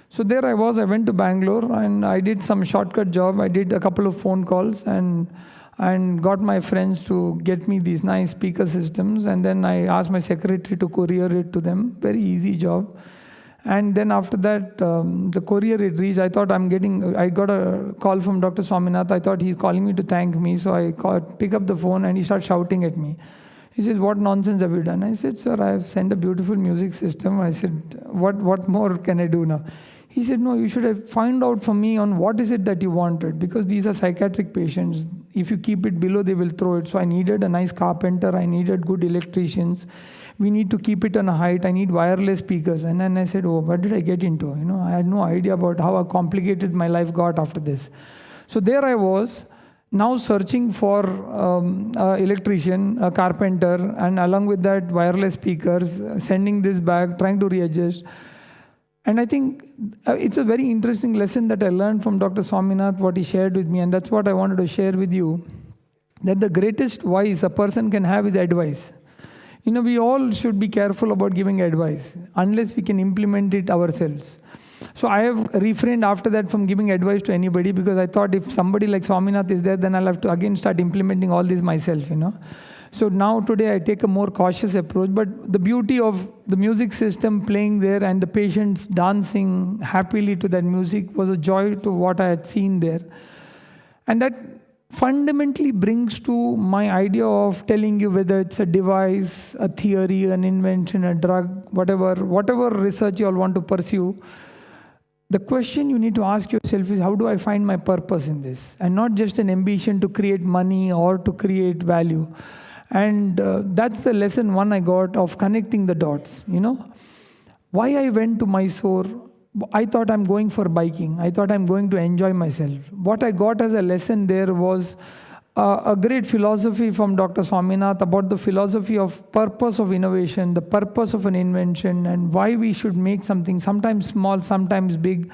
So there I went to Bangalore and I did some shortcut job. I did a couple of phone calls and got my friends to get me these nice speaker systems. And then I asked my secretary to courier it to them. Very easy job. And then after that, the courier it reached. I thought I got a call from Dr. Swaminath. I thought he's calling me to thank me. So I pick up the phone and he started shouting at me. He says, what nonsense have you done? I said, sir, I have sent a beautiful music system. I said, what more can I do now? He said, no, you should have find out from me on what is it that you wanted, because these are psychiatric patients. If you keep it below, they will throw it. So I needed a nice carpenter. I needed good electricians. We need to keep it on a height. I need wireless speakers. And then I said, oh, what did I get into? I had no idea about how complicated my life got after this. So there I was, now searching for electrician, a carpenter, and along with that, wireless speakers, sending this back, trying to readjust. And I think it's a very interesting lesson that I learned from Dr. Swaminath, what he shared with me, and that's what I wanted to share with you, that the greatest voice a person can have is advice. We all should be careful about giving advice, unless we can implement it ourselves. So I have refrained after that from giving advice to anybody, because I thought if somebody like Swaminath is there, then I'll have to again start implementing all this myself, So now today I take a more cautious approach, but the beauty of the music system playing there and the patients dancing happily to that music was a joy to what I had seen there. And that fundamentally brings to my idea of telling you whether it's a device, a theory, an invention, a drug, whatever research you all want to pursue. the question you need to ask yourself is, how do I find my purpose in this? And not just an ambition to create money or to create value. And that's the lesson one I got of connecting the dots, Why I went to Mysore, I thought I'm going for biking. I thought I'm going to enjoy myself. What I got as a lesson there was a great philosophy from Dr. Swaminath about the philosophy of purpose of innovation, the purpose of an invention, and why we should make something, sometimes small, sometimes big.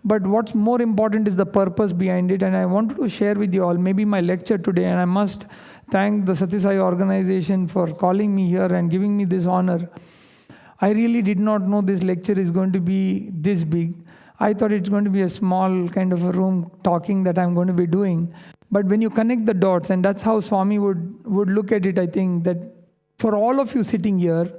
But what's more important is the purpose behind it. And I wanted to share with you all, maybe my lecture today, and I must thank the SSSIHL organization for calling me here and giving me this honor. I really did not know this lecture is going to be this big. I thought it's going to be a small kind of a room talking that I'm going to be doing. But when you connect the dots, and that's how Swami would look at it, I think, that for all of you sitting here,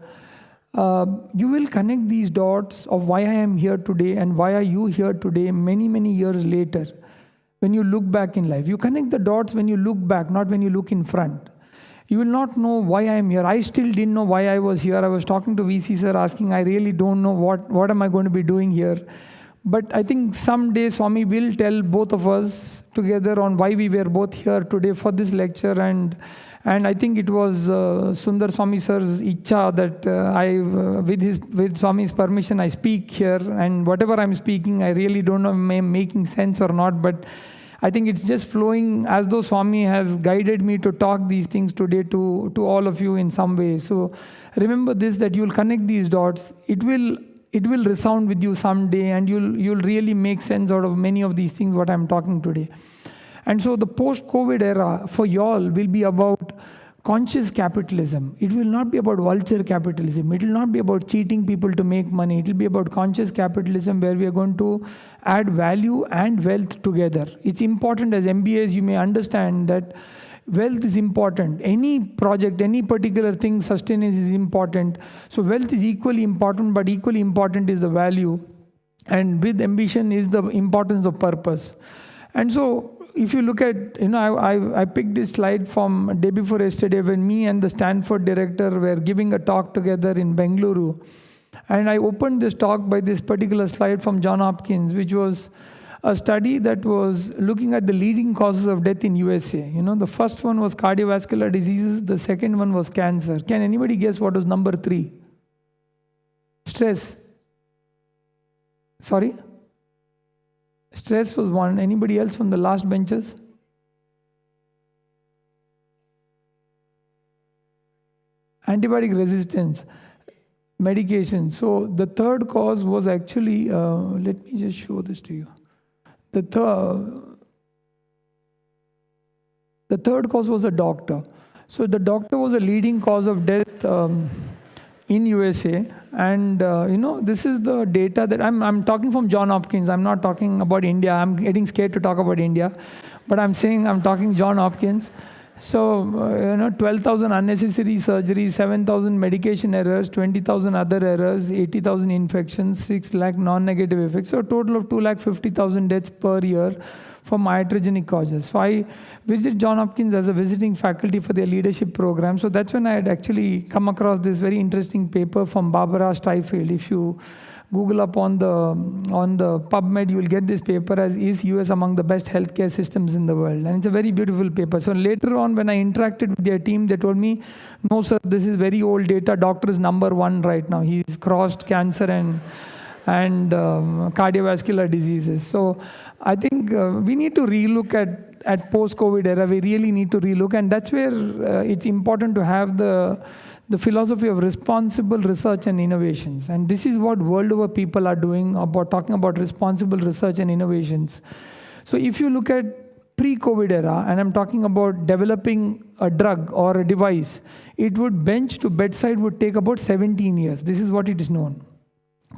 you will connect these dots of why I am here today and why are you here today many, many years later. When you look back in life, you connect the dots when you look back, not when you look in front. You will not know why I am here. I still didn't know why I was here. I was talking to VC sir asking, I really don't know what am I going to be doing here. But I think someday Swami will tell both of us together on why we were both here today for this lecture. And I think it was Sundaraswamy sir's icha that with Swami's permission, I speak here. And whatever I'm speaking, I really don't know if I'm making sense or not. But I think it's just flowing as though Swami has guided me to talk these things today to all of you in some way. So remember this, that you'll connect these dots. It will resound with you someday, and you'll really make sense out of many of these things what I'm talking today. And so the post-COVID era for y'all will be about conscious capitalism. It will not be about vulture capitalism. It will not be about cheating people to make money. It will be about conscious capitalism where we are going to add value and wealth together. It's important as MBAs, you may understand that wealth is important. Any project, any particular thing, sustenance is important. So wealth is equally important, but equally important is the value. And with ambition is the importance of purpose. And so if you look at, I picked this slide from day before yesterday when me and the Stanford director were giving a talk together in Bengaluru. And I opened this talk by this particular slide from Johns Hopkins, which was a study that was looking at the leading causes of death in USA. The first one was cardiovascular diseases. The second one was cancer. Can anybody guess what was number 3? Stress. Sorry? Stress was 1. Anybody else from the last benches? Antibiotic resistance, medication. So the third cause was actually, let me just show this to you. The third cause was a doctor. So the doctor was a leading cause of death in USA. And, this is the data that I'm talking from Johns Hopkins. I'm not talking about India. I'm getting scared to talk about India. But I'm saying I'm talking Johns Hopkins. So, 12,000 unnecessary surgeries, 7,000 medication errors, 20,000 other errors, 80,000 infections, 6 lakh non-negative effects. So, a total of 250,000 deaths per year from iatrogenic causes. So, I visited Johns Hopkins as a visiting faculty for their leadership program. So, that's when I had actually come across this very interesting paper from Barbara Steifield. If you Google up on the PubMed, you will get this paper as is US among the best healthcare systems in the world. And it's a very beautiful paper. So later on, when I interacted with their team, they told me, no, sir, this is very old data. Doctor is number 1 right now. He's crossed cancer and cardiovascular diseases. So I think we need to relook at post-COVID era. We really need to relook. And that's where it's important to have the philosophy of responsible research and innovations. And this is what world over people are doing, about talking about responsible research and innovations. So if you look at pre-COVID era, and I'm talking about developing a drug or a device, it would bench to bedside would take about 17 years. This is what it is known.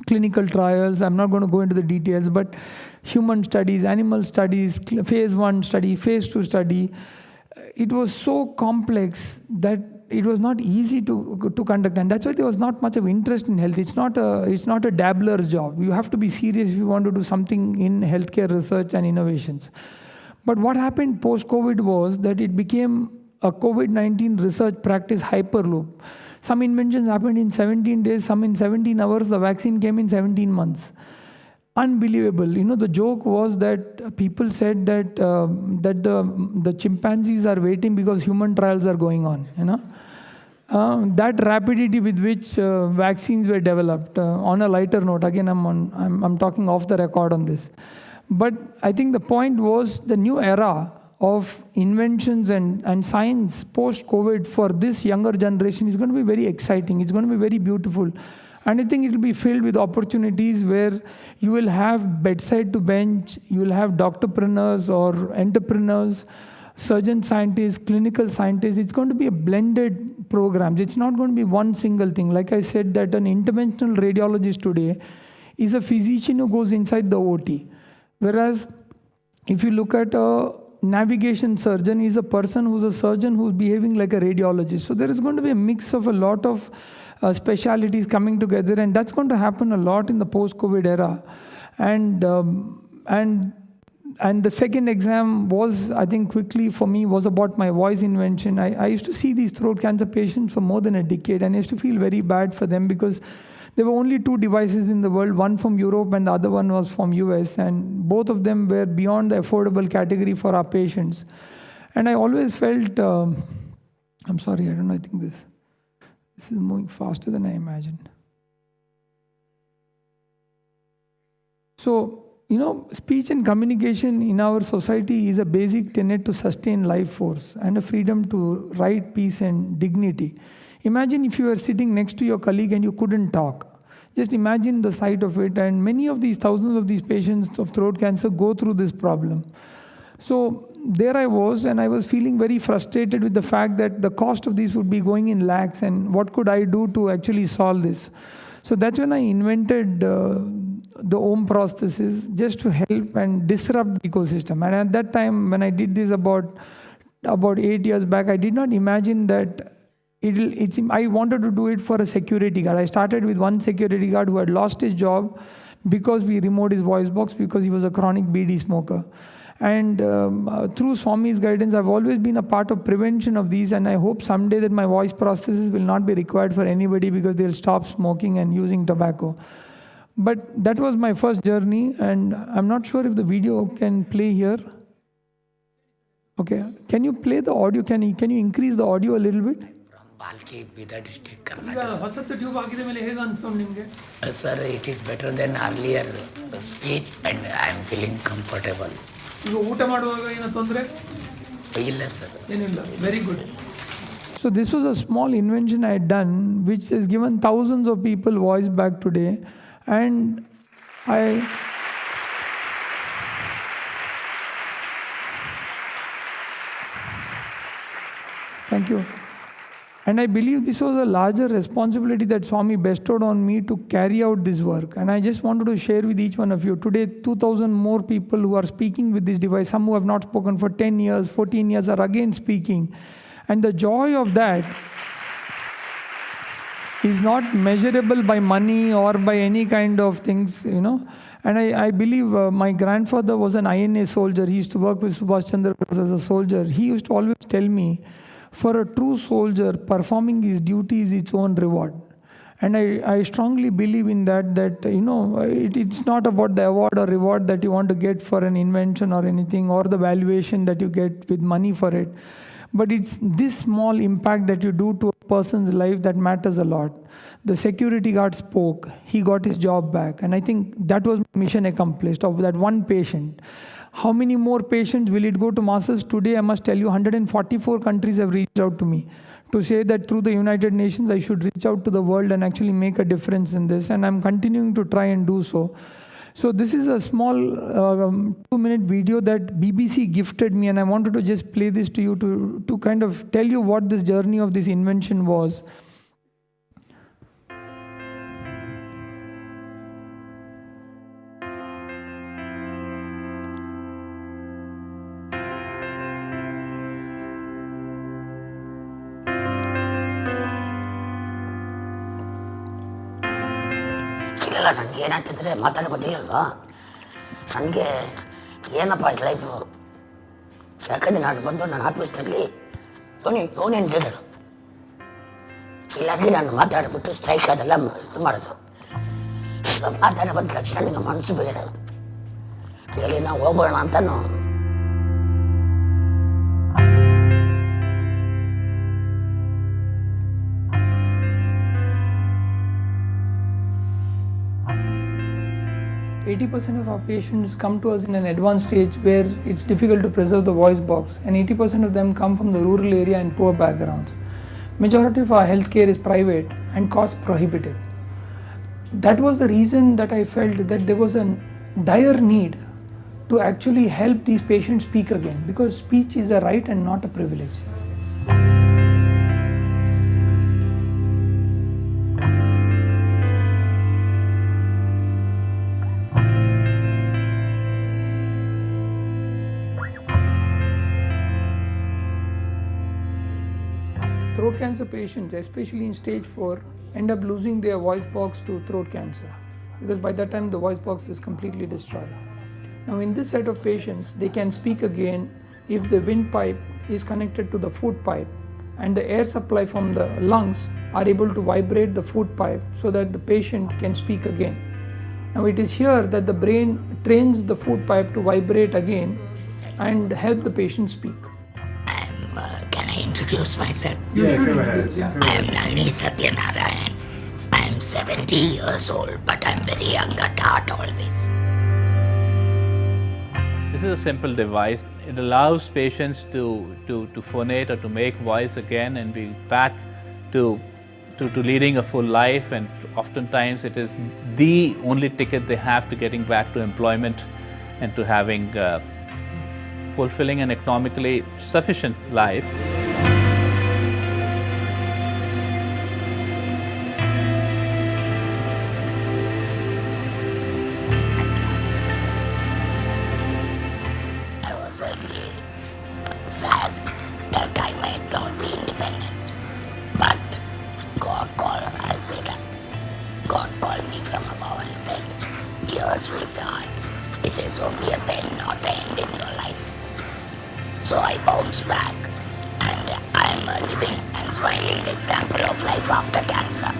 Clinical trials, I'm not going to go into the details, but human studies, animal studies, phase 1 study, phase 2 study, it was so complex that it was not easy to conduct, and that's why there was not much of interest in health. It's not a dabbler's job. You have to be serious if you want to do something in healthcare research and innovations. But what happened post-COVID was that it became a COVID-19 research practice hyperloop. Some inventions happened in 17 days, some in 17 hours. The vaccine came in 17 months. unbelievable. The joke was that people said that the chimpanzees are waiting because human trials are going on. That rapidity with which vaccines were developed. On a lighter note, again, I'm talking off the record on this. But I think the point was the new era of inventions and science post-COVID for this younger generation is going to be very exciting. It's going to be very beautiful. And I think it will be filled with opportunities where you will have bedside to bench, you will have doctorpreneurs or entrepreneurs, surgeon scientists, clinical scientists. It's going to be a blended program. It's not going to be one single thing. Like I said, that an interventional radiologist today is a physician who goes inside the OT. Whereas if you look at a navigation surgeon, he's a person who's a surgeon who's behaving like a radiologist. So there is going to be a mix of a lot of specialities coming together, and that's going to happen a lot in the post-COVID era. And the second exam was, I think quickly for me, was about my voice invention. I used to see these throat cancer patients for more than a decade, and I used to feel very bad for them because there were only 2 devices in the world, one from Europe and the other one was from US, and both of them were beyond the affordable category for our patients. And I always felt, I'm sorry, I don't know, I think this is moving faster than I imagined. So, speech and communication in our society is a basic tenet to sustain life force and a freedom to write peace and dignity. Imagine if you were sitting next to your colleague and you couldn't talk. Just imagine the sight of it. And many of these, thousands of these patients of throat cancer go through this problem. So there I was, and I was feeling very frustrated with the fact that the cost of this would be going in lakhs, and what could I do to actually solve this? So that's when I invented the Om prosthesis, just to help and disrupt the ecosystem. And at that time, when I did this about 8 years back, I did not imagine that I wanted to do it for a security guard. I started with one security guard who had lost his job because we removed his voice box because he was a chronic BD smoker. And through Swami's guidance, I've always been a part of prevention of these, and I hope someday that my voice prosthesis will not be required for anybody because they'll stop smoking and using tobacco. But that was my first journey, and I'm not sure if the video can play here. Okay, can you play the audio? Can you increase the audio a little bit? Balki, Bidar district, Karnataka. Sir, it is better than earlier speech, and I am feeling comfortable. Very good. So this was a small invention I had done, which has given thousands of people voice back today, and thank you. And I believe this was a larger responsibility that Swami bestowed on me to carry out this work. And I just wanted to share with each one of you. Today, 2,000 more people who are speaking with this device, some who have not spoken for 10 years, 14 years, are again speaking. And the joy of that is not measurable by money or by any kind of things, And I believe my grandfather was an INA soldier. He used to work with Subhash Chandra Bose as a soldier. He used to always tell me, for a true soldier, performing his duty is its own reward. And I strongly believe in that it's not about the award or reward that you want to get for an invention or anything, or the valuation that you get with money for it. But it's this small impact that you do to a person's life that matters a lot. The security guard spoke, he got his job back. And I think that was mission accomplished of that one patient. How many more patients will it go to masses? Today, I must tell you, 144 countries have reached out to me to say that through the United Nations, I should reach out to the world and actually make a difference in this. And I'm continuing to try and do so. So this is a small 2-minute video that BBC gifted me, and I wanted to just play this to you to kind of tell you what this journey of this invention was. ಇಲ್ಲ ನನಗೆ ಏನಾಗ್ತಿದ್ರೆ ಮಾತಾಡೋ ಗೊತ್ತಿಲ್ಲಲ್ವಾ, ನನಗೆ ಏನಪ್ಪ ಇದು life. ಯಾಕಂದರೆ ನಾನು ಬಂದು ನನ್ನ ಆಫೀಸ್ನಲ್ಲಿ ಯೂನಿಯನ್ ಲೀಡರು, ಎಲ್ಲರಿಗೂ ನಾನು ಮಾತಾಡಿಬಿಟ್ಟು ಸ್ಟ್ರೈಕ್ ಅದೆಲ್ಲ ಇದು ಮಾಡೋದು. ಈಗ ಸೊ ಮಾತಾಡ ಬಂದ ತಕ್ಷಣ ನಿಂಗೆ ಮನಸ್ಸು ಬೇರೆ ಎಲ್ಲಿ ನಾವು ಹೋಗೋಣ ಅಂತನೂ. %80 of our patients come to us in an advanced stage where it's difficult to preserve the voice box, and 80% of them come from the rural area and poor backgrounds. Majority of our healthcare is private and cost prohibitive. That was the reason that I felt that there was a dire need to actually help these patients speak again, because speech is a right and not a privilege. Throat cancer patients, especially in stage 4, end up losing their voice box to throat cancer, because by that time the voice box is completely destroyed. Now in this set of patients, they can speak again if the windpipe is connected to the food pipe and the air supply from the lungs are able to vibrate the food pipe so that the patient can speak again. Now it is here that the brain trains the food pipe to vibrate again and help the patient speak. Can I introduce myself? Yeah, go ahead. I am Nalini Satyanarayan. I am 70 years old, but I am very young at heart always. This is a simple device. It allows patients to phonate or to make voice again and be back to leading a full life, and oftentimes it is the only ticket they have to getting back to employment and to having fulfilling and economically sufficient life. I was really sad that I might not be independent. But God called, I'll say that. God called me from above and said, "Dear sweetheart, it is only a pen, not the end in your life." So I bounced back, and I am a living and smiling example of life after cancer.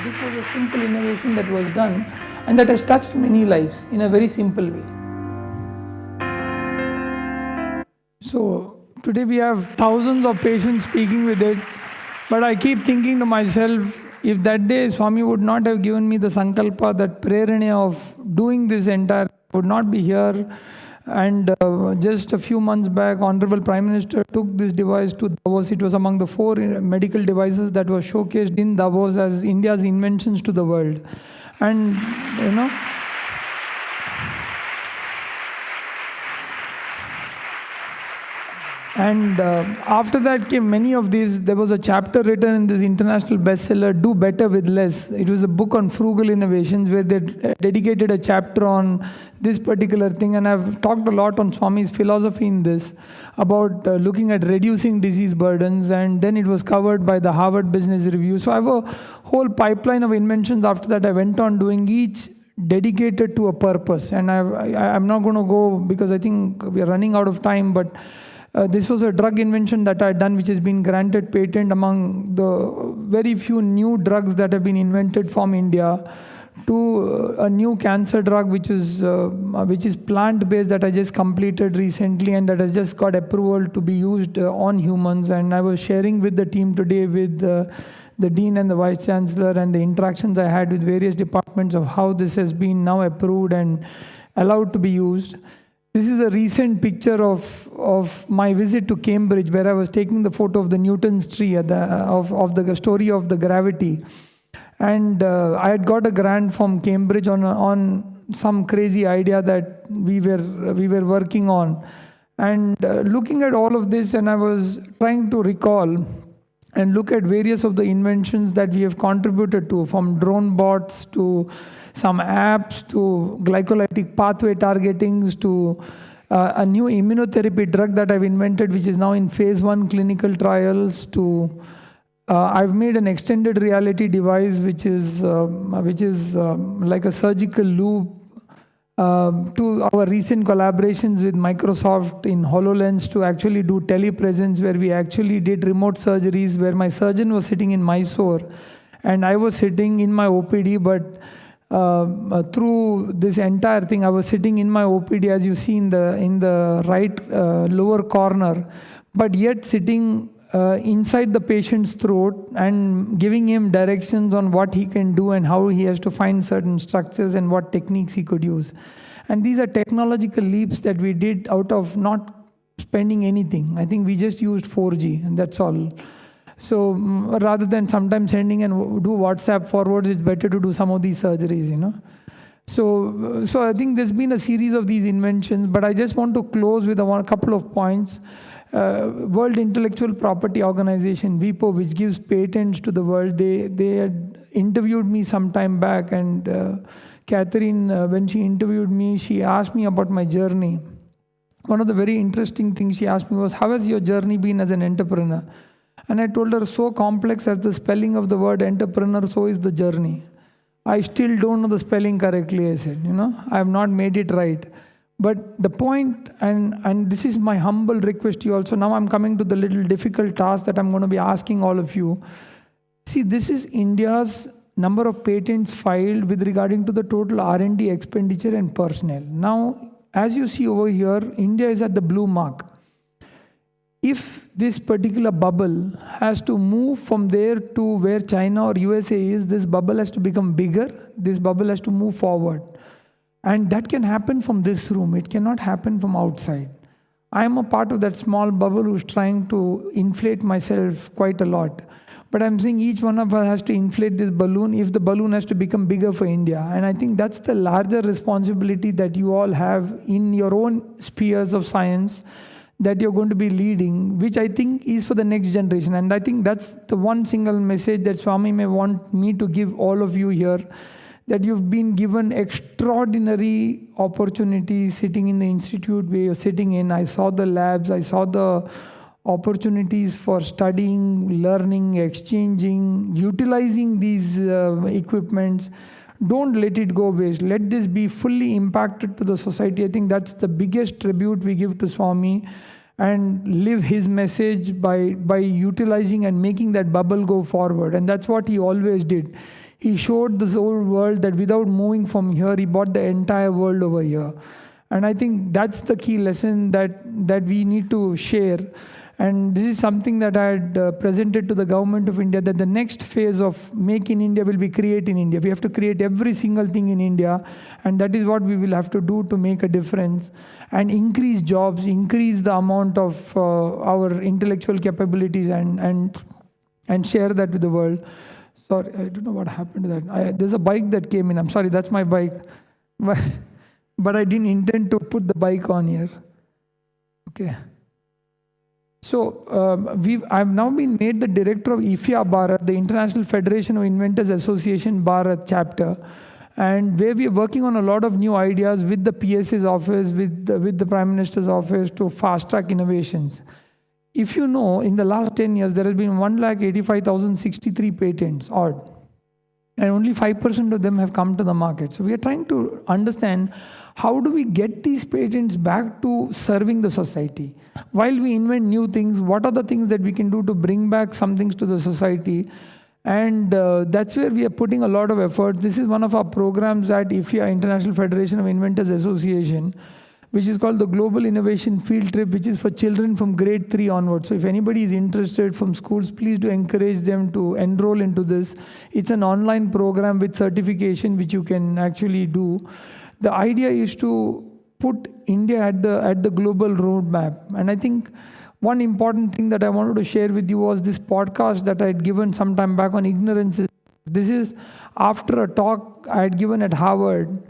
This was a simple innovation that was done and that has touched many lives in a very simple way. So today we have thousands of patients speaking with it, but I keep thinking to myself, if that day Swami would not have given me the sankalpa, that prerana of doing this entire, I would not be here. And just a few months back, Honorable Prime Minister took this device to Davos. It was among the 4 medical devices that were showcased in Davos as India's inventions to the world. And And after that came many of these. There was a chapter written in this international bestseller, Do Better with Less. It was a book on frugal innovations where they dedicated a chapter on this particular thing. And I've talked a lot on Swami's philosophy in this, about looking at reducing disease burdens. And then it was covered by the Harvard Business Review. So I have a whole pipeline of inventions. After that, I went on doing each dedicated to a purpose. And I'm not going to go because I think we are running out of time, but this was a drug invention that I had done, which has been granted patent among the very few new drugs that have been invented from India, to a new cancer drug which is plant-based, that I just completed recently and that has just got approval to be used on humans. And I was sharing with the team today, with the Dean and the Vice Chancellor, and the interactions I had with various departments, of how this has been now approved and allowed to be used. This is a recent picture of my visit to Cambridge, where I was taking the photo of the Newton's tree, of the story of the gravity. And I had got a grant from Cambridge on some crazy idea that we were working on. And looking at all of this, and I was trying to recall and look at various of the inventions that we have contributed to, from drone bots to some apps, to glycolytic pathway targetings, to a new immunotherapy drug that I've invented, which is now in phase 1 clinical trials, to I've made an extended reality device which is like a surgical loop, to our recent collaborations with Microsoft in HoloLens to actually do telepresence, where we actually did remote surgeries, where my surgeon was sitting in Mysore and I was sitting in my OPD, but through this entire thing, I was sitting in my OPD, as you see in the right lower corner, but yet sitting inside the patient's throat and giving him directions on what he can do and how he has to find certain structures and what techniques he could use. And these are technological leaps that we did out of not spending anything. I think we just used 4G and that's all. So rather than sometimes sending and do WhatsApp forwards, it's better to do some of these surgeries, you know. So I think there's been a series of these inventions, but I just want to close with a couple of points. World Intellectual Property Organization, WIPO, which gives patents to the world, they had interviewed me some time back, and Catherine, when she interviewed me, she asked me about my journey. One of the very interesting things she asked me was, how has your journey been as an entrepreneur? And I told her, so complex as the spelling of the word entrepreneur, so is the journey. I still don't know the spelling correctly, I said, you know, I have not made it right. But the point, and this is my humble request to you also, now I'm coming to the little difficult task that I'm going to be asking all of you. See, this is India's number of patents filed with regarding to the total R&D expenditure and personnel. Now, as you see over here, India is at the blue mark. If this particular bubble has to move from there to where China or USA is, this bubble has to become bigger, this bubble has to move forward. And that can happen from this room, it cannot happen from outside. I am a part of that small bubble who's trying to inflate myself quite a lot. But I'm saying each one of us has to inflate this balloon if the balloon has to become bigger for India. And I think that's the larger responsibility that you all have in your own spheres of science that you're going to be leading, which I think is for the next generation. And I think that's the one single message that Swami may want me to give all of you here, that you've been given extraordinary opportunities sitting in the institute where you're sitting in. I saw the labs, I saw the opportunities for studying, learning, exchanging, utilizing these equipments. Don't let it go waste. Let this be fully impacted to the society. I think that's the biggest tribute we give to Swami, and live his message by utilizing and making that bubble go forward. And that's what he always did. He showed this whole world that without moving from here, he brought the entire world over here. And I think that's the key lesson that we need to share. And this is something that I had presented to the government of India, that the next phase of Make in India will be Create in India. We have to create every single thing in India, and that is what we will have to do to make a difference and increase jobs, increase the amount of our intellectual capabilities, and share that with the world. Sorry, I don't know what happened to that. There's a bike that came in. I'm sorry, that's my bike. But I didn't intend to put the bike on here. Okay. So I've now been made the director of IFIA Bharat, the International Federation of Inventors Association Bharat chapter, and where we are working on a lot of new ideas with the PSA's office, with the Prime Minister's office to fast track innovations. If you know, in the last 10 years, there has been 185,063 patents odd, and only 5% of them have come to the market. So we are trying to understand, how do we get these patents back to serving the society? While we invent new things, what are the things that we can do to bring back some things to the society? And that's where we are putting a lot of efforts. This is one of our programs at IFIA, International Federation of Inventors Association, which is called the Global Innovation Field Trip, which is for children from grade 3 onwards. So if anybody is interested from schools, please do encourage them to enroll into this. It's an online program with certification, which you can actually do. The idea is to put India at the global roadmap. And I think one important thing that I wanted to share with you was this podcast that I had given some time back on ignorance. This is after a talk I had given at Harvard,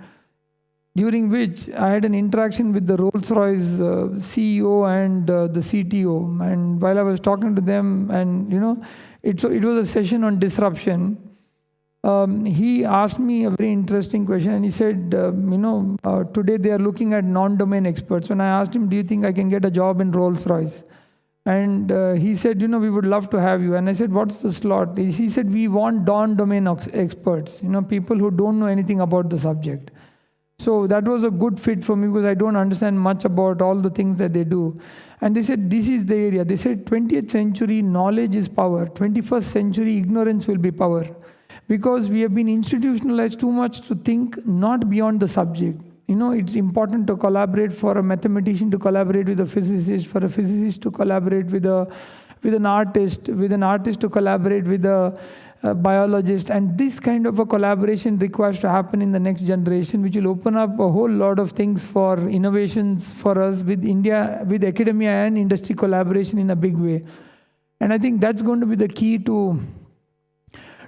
during which I had an interaction with the Rolls-Royce CEO and the CTO. And while I was talking to them, and it was a session on disruption, he asked me a very interesting question, and he said, today they are looking at non-domain experts. When I asked him, do you think I can get a job in Rolls-Royce? And he said, we would love to have you. And I said, what's the slot? He said, we want non-domain experts, people who don't know anything about the subject. So that was a good fit for me because I don't understand much about all the things that they do. And they said, this is the area. They said 20th century knowledge is power. 21st century ignorance will be power. Because we have been institutionalized too much to think not beyond the subject. You know, it's important to collaborate, for a mathematician to collaborate with a physicist, for a physicist to collaborate with an artist to collaborate with a biologist. And this kind of a collaboration requires to happen in the next generation, which will open up a whole lot of things for innovations for us with India, with academia and industry collaboration in a big way. And I think that's going to be the key to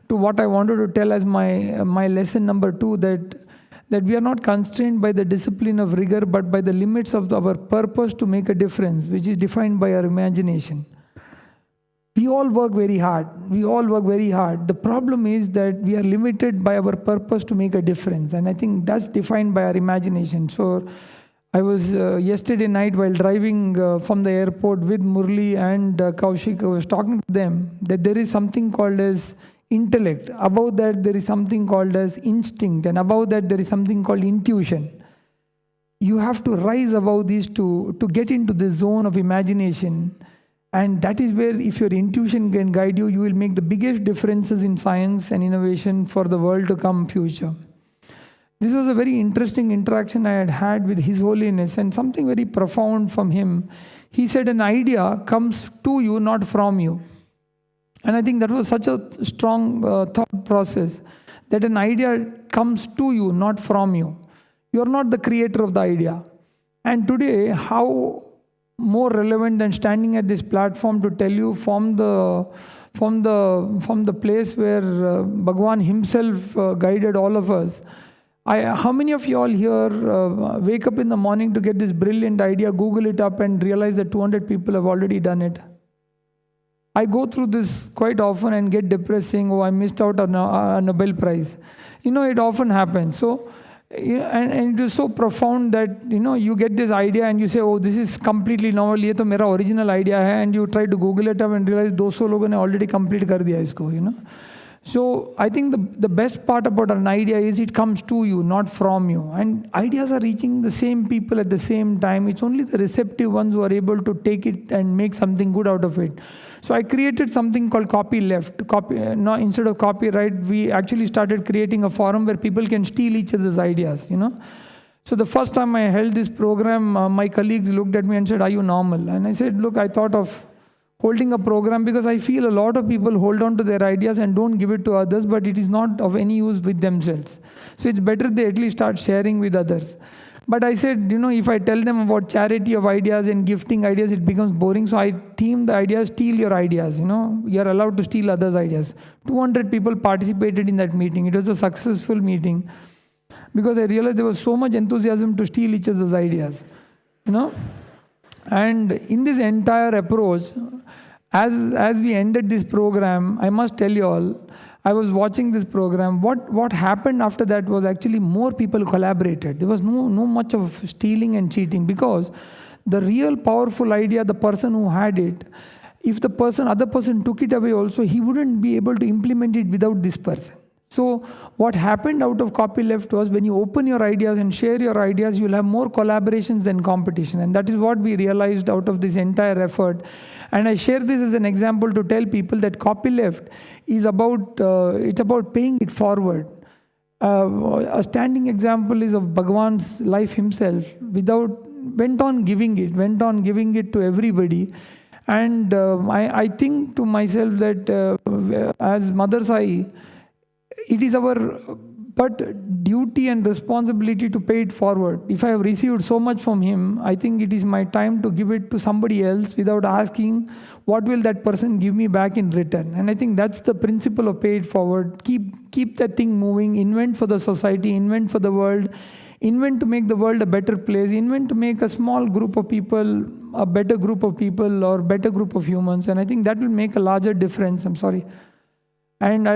what I wanted to tell as my lesson number 2, that we are not constrained by the discipline of rigor, but by the limits of our purpose to make a difference, which is defined by our imagination. We all work very hard. The problem is that we are limited by our purpose to make a difference. And I think that's defined by our imagination. So I was yesterday night while driving from the airport with Murli and Kaushik, I was talking to them that there is something called as intellect. Above that, there is something called as instinct. And above that, there is something called intuition. You have to rise above these to get into the zone of imagination. And that is where, if your intuition can guide you, you will make the biggest differences in science and innovation for the world to come future. This was a very interesting interaction I had with His Holiness, and something very profound from him. He said, an idea comes to you, not from you. And I think that was such a strong thought process, that an idea comes to you, not from you. You are not the creator of the idea. And today, how more relevant than standing at this platform to tell you from the place where Bhagwan himself guided all of us. How many of you all here wake up in the morning to get this brilliant idea, Google it up and realize that 200 people have already done it? I go through this quite often and get depressed saying, oh, I missed out on a Nobel Prize. You know, it often happens. So, and it is so profound that, you know, you get this idea and you say, oh, this is completely novel, ये तो मेरा original idea है, and you try to Google it up and realize 200 लोगों ने already complete कर दिया इसको, you know. So I think the best part about an idea is it comes to you, not from you. And ideas are reaching the same people at the same time. It's only the receptive ones who are able to take it and make something good out of it. So I created something called Copyleft. Instead of copyright, we actually started creating a forum where people can steal each other's ideas, you know. So the first time I held this program, my colleagues looked at me and said, are you normal? And I said, look, I thought of holding a program because I feel a lot of people hold on to their ideas and don't give it to others, but it is not of any use with themselves. So it's better they at least start sharing with others. But I said, you know, if I tell them about charity of ideas and gifting ideas, it becomes boring. So I themed the idea, steal your ideas, you know. You're allowed to steal others' ideas. 200 people participated in that meeting. It was a successful meeting because I realized there was so much enthusiasm to steal each other's ideas, you know. And in this entire approach, as we ended this program, I must tell you all, I was watching this program. What happened after that was actually more people collaborated. There was no much of stealing and cheating, because the real powerful idea, the person who had it, if the other person took it away also, he wouldn't be able to implement it without this person. So what happened out of Copyleft was, when you open your ideas and share your ideas, you'll have more collaborations than competition. And that is what we realized out of this entire effort. And I share this as an example to tell people that Copyleft is about, it's about paying it forward. A standing example is of Bhagwan's life himself. Went on giving it to everybody. And I think to myself that as Mother Sai, it is our duty and responsibility to pay it forward. If I have received so much from him, I think it is my time to give it to somebody else without asking what will that person give me back in return. And I think that's the principle of pay it forward. Keep that thing moving, invent for the society, invent for the world, invent to make the world a better place, invent to make a small group of people a better group of people or better group of humans. And I think that will make a larger difference. I'm sorry. And I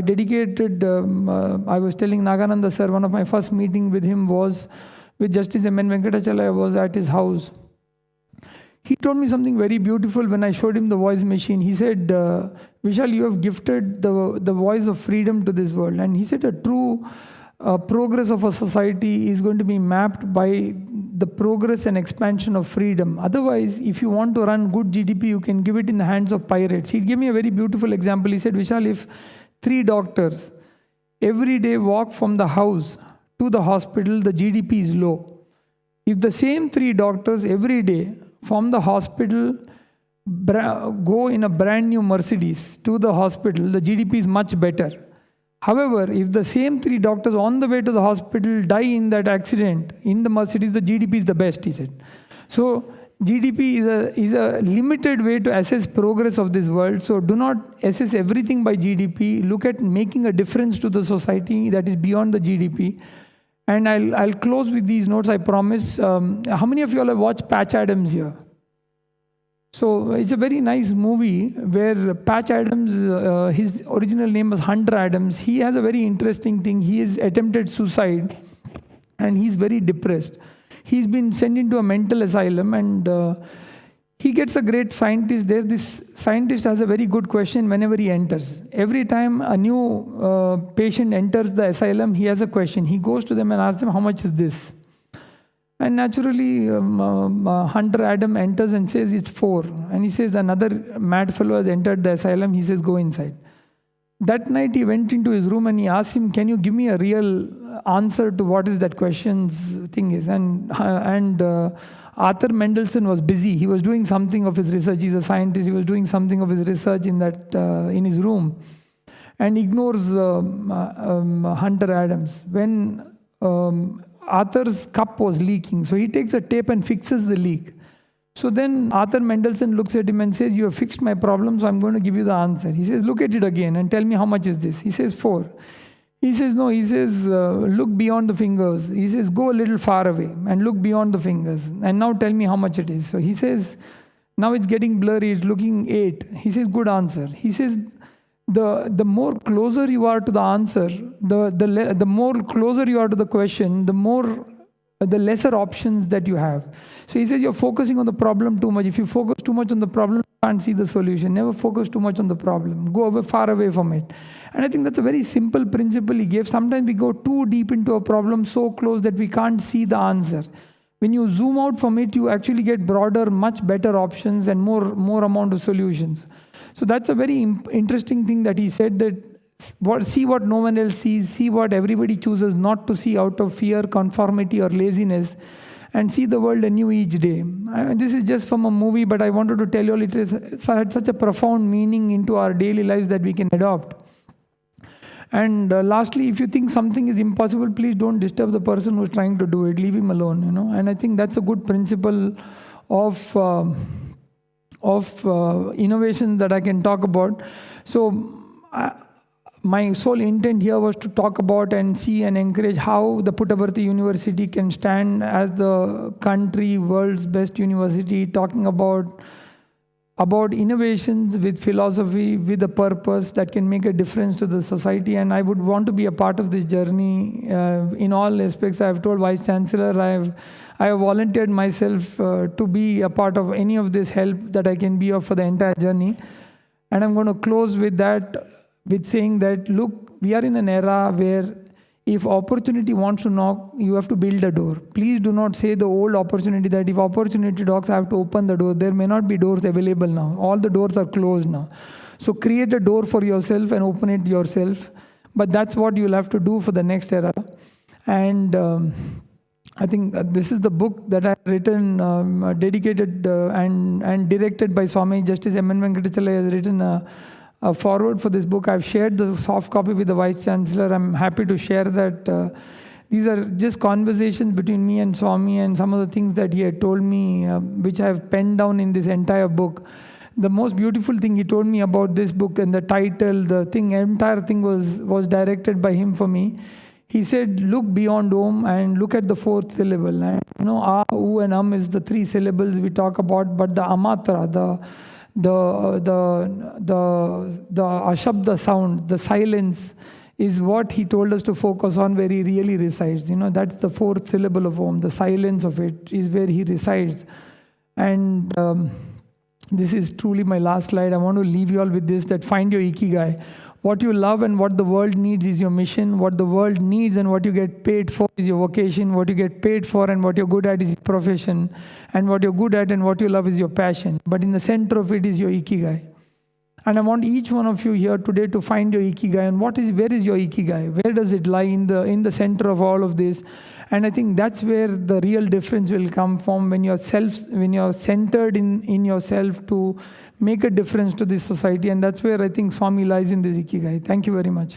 dedicated, I was telling Nagananda sir, one of my first meeting with him was with Justice M.N. Venkatachala. I was at his house. He told me something very beautiful when I showed him the voice machine. He said, Vishal, you have gifted the voice of freedom to this world. And he said a true progress of a society is going to be mapped by the progress and expansion of freedom. Otherwise, if you want to run good GDP, you can give it in the hands of pirates. He gave me a very beautiful example. He said, Vishal, if 3 doctors every day walk from the house to the hospital, the GDP is low. If the same 3 doctors every day from the hospital go in a brand new Mercedes to the hospital, the GDP is much better. However, if the same 3 doctors on the way to the hospital die in that accident, in the Mercedes, the GDP is the best, he said. So GDP is a limited way to assess progress of this world. So do not assess everything by GDP. Look at making a difference to the society that is beyond the GDP. And I'll close with these notes, I promise. How many of you all have watched Patch Adams here? So it's a very nice movie where Patch Adams, his original name was Hunter Adams. He has a very interesting thing. He has attempted suicide and he's very depressed. He's been sent into a mental asylum and he gets a great scientist there. This scientist has a very good question whenever he enters. Every time a new patient enters the asylum, he has a question. He goes to them and asks them, how much is this? And naturally, Hunter Adam enters and says, it's 4. And he says, another mad fellow has entered the asylum. He says, go inside. That night, he went into his room and he asked him, can you give me a real answer to what is that question's thing is? And Arthur Mendelsohn was busy. He was doing something of his research. He's a scientist. He was doing something of his research in his room. And ignores Hunter Adams. When Arthur's cup was leaking, so he takes a tape and fixes the leak. So then Arthur Mendelsohn looks at him and says, you have fixed my problem, so I'm going to give you the answer. He says, look at it again and tell me how much is this. He says, 4. He says, no. He says, look beyond the fingers. He says, go a little far away and look beyond the fingers. And now tell me how much it is. So he says, now it's getting blurry. It's looking 8. He says, good answer. He says, the more closer you are to the answer, the more closer you are to the question, the lesser options that you have. So he says you're focusing on the problem too much. If you focus too much on the problem, you can't see the solution. Never focus too much on the problem. Go away, far away from it. And I think that's a very simple principle he gave. Sometimes we go too deep into a problem, so close that we can't see the answer. When you zoom out from it, you actually get broader, much better options and more amount of solutions. So that's a very interesting thing that he said, that see what no one else sees, see what everybody chooses not to see out of fear, conformity or laziness, and see the world anew each day. This is just from a movie, but I wanted to tell you all it had such a profound meaning into our daily lives that we can adopt. And lastly, if you think something is impossible, please don't disturb the person who's trying to do it. Leave him alone, And I think that's a good principle of innovation that I can talk about. So my sole intent here was to talk about and see and encourage how the Puttaparthi University can stand as the world's best university, talking about innovations with philosophy, with a purpose that can make a difference to the society. And I would want to be a part of this journey in all aspects. I have told Vice Chancellor, I have volunteered myself to be a part of any of this help that I can be of for the entire journey. And I'm going to close with that, with saying that, look, we are in an era where if opportunity wants to knock, you have to build a door. Please do not say the old opportunity that if opportunity knocks, I have to open the door. There may not be doors available now. All the doors are closed now. So create a door for yourself and open it yourself. But that's what you'll have to do for the next era. And I think this is the book that I've written, dedicated and directed by Swami Justice M. N. Venkatachala has written a forward for this book. I've shared the soft copy with the Vice Chancellor. I'm happy to share that. These are just conversations between me and Swami and some of the things that he had told me, which I have penned down in this entire book. The most beautiful thing he told me about this book and the title, entire thing was directed by him for me. He said, look beyond Om and look at the 4th syllable. And A, U and is the 3 syllables we talk about, but the Amatra, the Ashabda sound, the silence is what he told us to focus on, where he really resides. That's the 4th syllable of Om. The silence of it is where he resides. And this is truly my last slide. I want to leave you all with this, that find your Ikigai. What you love and what the world needs is your mission. What the world needs and what you get paid for is your vocation. What you get paid for and what you're good at is your profession. And what you're good at and what you love is your passion. But in the center of it is your ikigai. And I want each one of you here today to find your ikigai. And where is your ikigai? Where does it lie in the center of all of this? And I think that's where the real difference will come from, when you're centered in yourself to make a difference to this society. And that's where I think Swami lies in this ikigai. Thank you very much.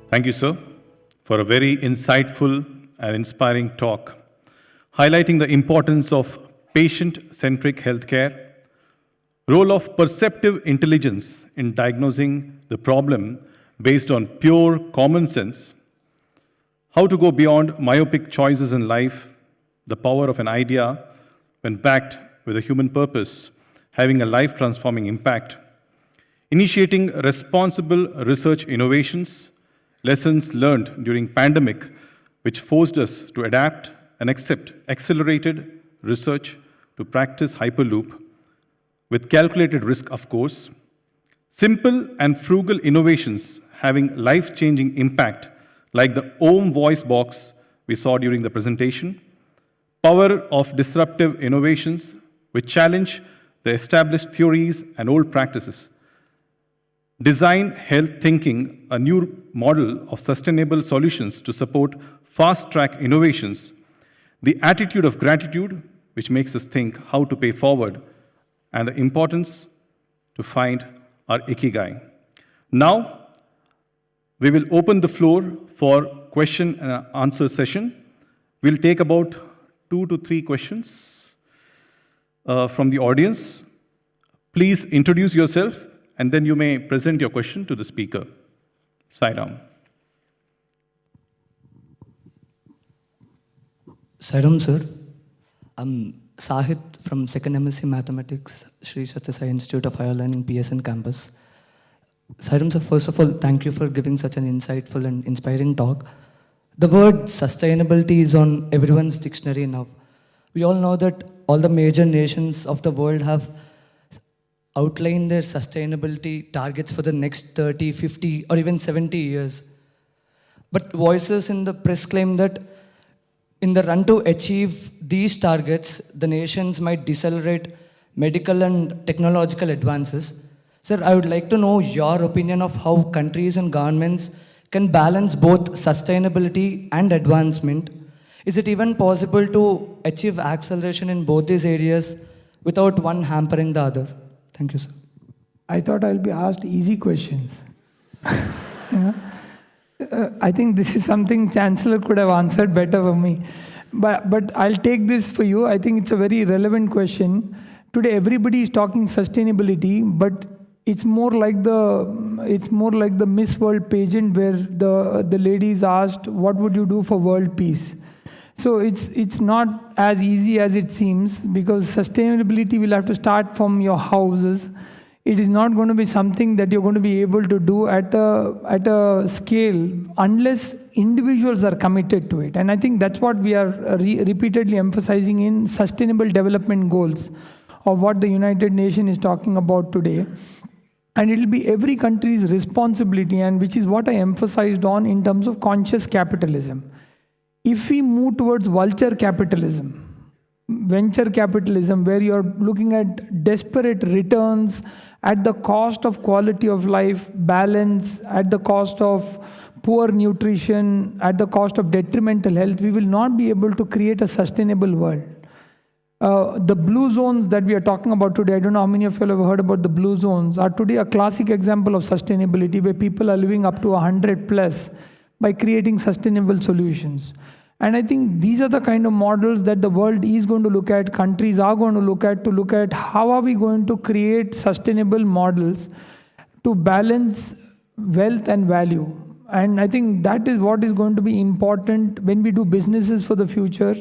Thank you, sir, for a very insightful and inspiring talk, highlighting the importance of patient-centric healthcare, role of perceptive intelligence in diagnosing the problem based on pure common sense, how to go beyond myopic choices in life, the power of an idea when backed with a human purpose, having a life-transforming impact, initiating responsible research innovations, lessons learned during pandemic, which forced us to adapt and accept accelerated research to practice Hyperloop with calculated risk, of course, simple and frugal innovations having life-changing impact like the Om voice box we saw during the presentation, power of disruptive innovations which challenge the established theories and old practices, design health thinking, a new model of sustainable solutions to support fast-track innovations, the attitude of gratitude, which makes us think how to pay forward, and the importance to find our ikigai. Now, we will open the floor for question and answer session. We'll take about 2 to 3 questions from the audience. Please introduce yourself, and then you may present your question to the speaker. Sairam. Sairam, sir. I'm Sahit from 2nd MSc Mathematics, Sri Sathya Sai Institute of Higher Learning, PSN campus. Sairam, sir, first of all, thank you for giving such an insightful and inspiring talk. The word sustainability is on everyone's dictionary now. We all know that all the major nations of the world have outline their sustainability targets for the next 30, 50, or even 70 years. But voices in the press claim that in the run to achieve these targets, the nations might decelerate medical and technological advances. Sir, I would like to know your opinion of how countries and governments can balance both sustainability and advancement. Is it even possible to achieve acceleration in both these areas without one hampering the other? Thank you, sir. I thought I'll be asked easy questions. Yeah. I think this is something Chancellor could have answered better for me. But I'll take this for you. I think it's a very relevant question. Today, everybody is talking sustainability, but it's more like the Miss World pageant where the lady is asked, "What would you do for world peace?" So it's not as easy as it seems, because sustainability will have to start from your houses. It is not going to be something that you're going to be able to do at a scale unless individuals are committed to it. And I think that's what we are repeatedly emphasizing in Sustainable Development Goals, of what the United Nations is talking about today. And it will be every country's responsibility, and which is what I emphasized on in terms of conscious capitalism. If we move towards vulture capitalism, venture capitalism, where you're looking at desperate returns at the cost of quality of life, balance, at the cost of poor nutrition, at the cost of detrimental health, we will not be able to create a sustainable world. The blue zones that we are talking about today, I don't know how many of you have heard about the blue zones, are today a classic example of sustainability, where people are living up to 100 plus by creating sustainable solutions. And I think these are the kind of models that the world is going to look at, countries are going to look at how are we going to create sustainable models to balance wealth and value. And I think that is what is going to be important when we do businesses for the future,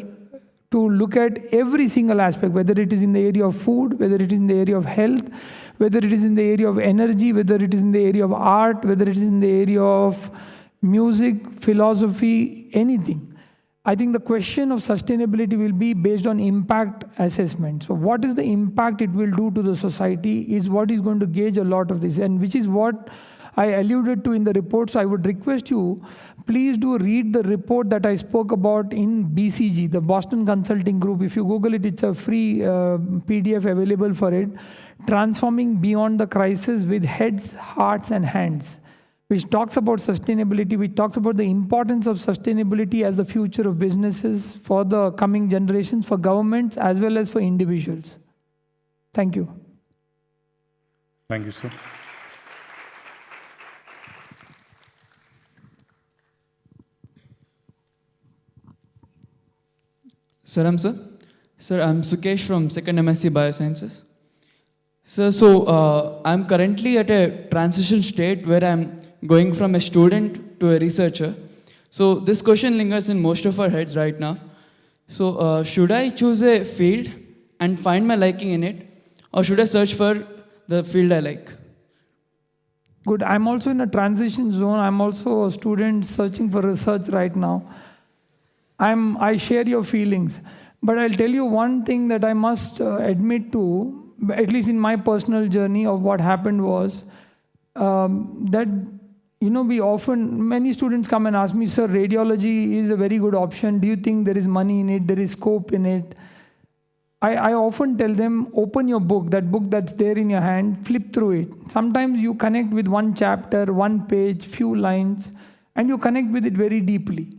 to look at every single aspect, whether it is in the area of food, whether it is in the area of health, whether it is in the area of energy, whether it is in the area of art, whether it is in the area of music, philosophy, anything. I think the question of sustainability will be based on impact assessment. So what is the impact it will do to the society is what is going to gauge a lot of this, and which is what I alluded to in the report. So I would request you, please do read the report that I spoke about in BCG, the Boston Consulting Group. If you Google it, it's a free PDF available for it. Transforming Beyond the Crisis with Heads, Hearts and Hands, which talks about sustainability, which talks about the importance of sustainability as the future of businesses for the coming generations, for governments as well as for individuals. Thank you. Thank you, sir. Saram, sir. Sir, I'm Sukesh from 2nd MSc Biosciences. Sir, so I'm currently at a transition state where I'm going from a student to a researcher. So this question lingers in most of our heads right now. So should I choose a field and find my liking in it, or should I search for the field I like? Good. I'm also in a transition zone. I'm also a student searching for research right now. I share your feelings, but I'll tell you one thing that I must admit to, at least in my personal journey of what happened was that, many students come and ask me, sir, radiology is a very good option. Do you think there is money in it? There is scope in it? I often tell them, open your book, that book that's there in your hand, flip through it. Sometimes you connect with one chapter, one page, few lines, and you connect with it very deeply.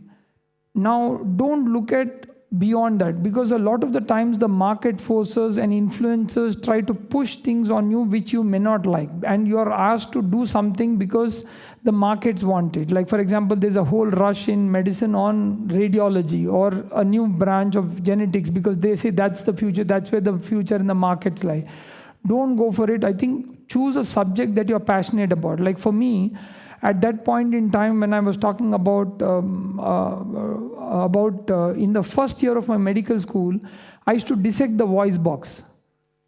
Now, don't look at beyond that, because a lot of the times the market forces and influencers try to push things on you which you may not like, and you are asked to do something because the markets want it. Like, for example, there's a whole rush in medicine on radiology or a new branch of genetics because they say that's the future, that's where the future in the markets lie. Don't go for it. I think choose a subject that you're passionate about. Like for me, at that point in time when I was talking about in the first year of my medical school, I used to dissect the voice box.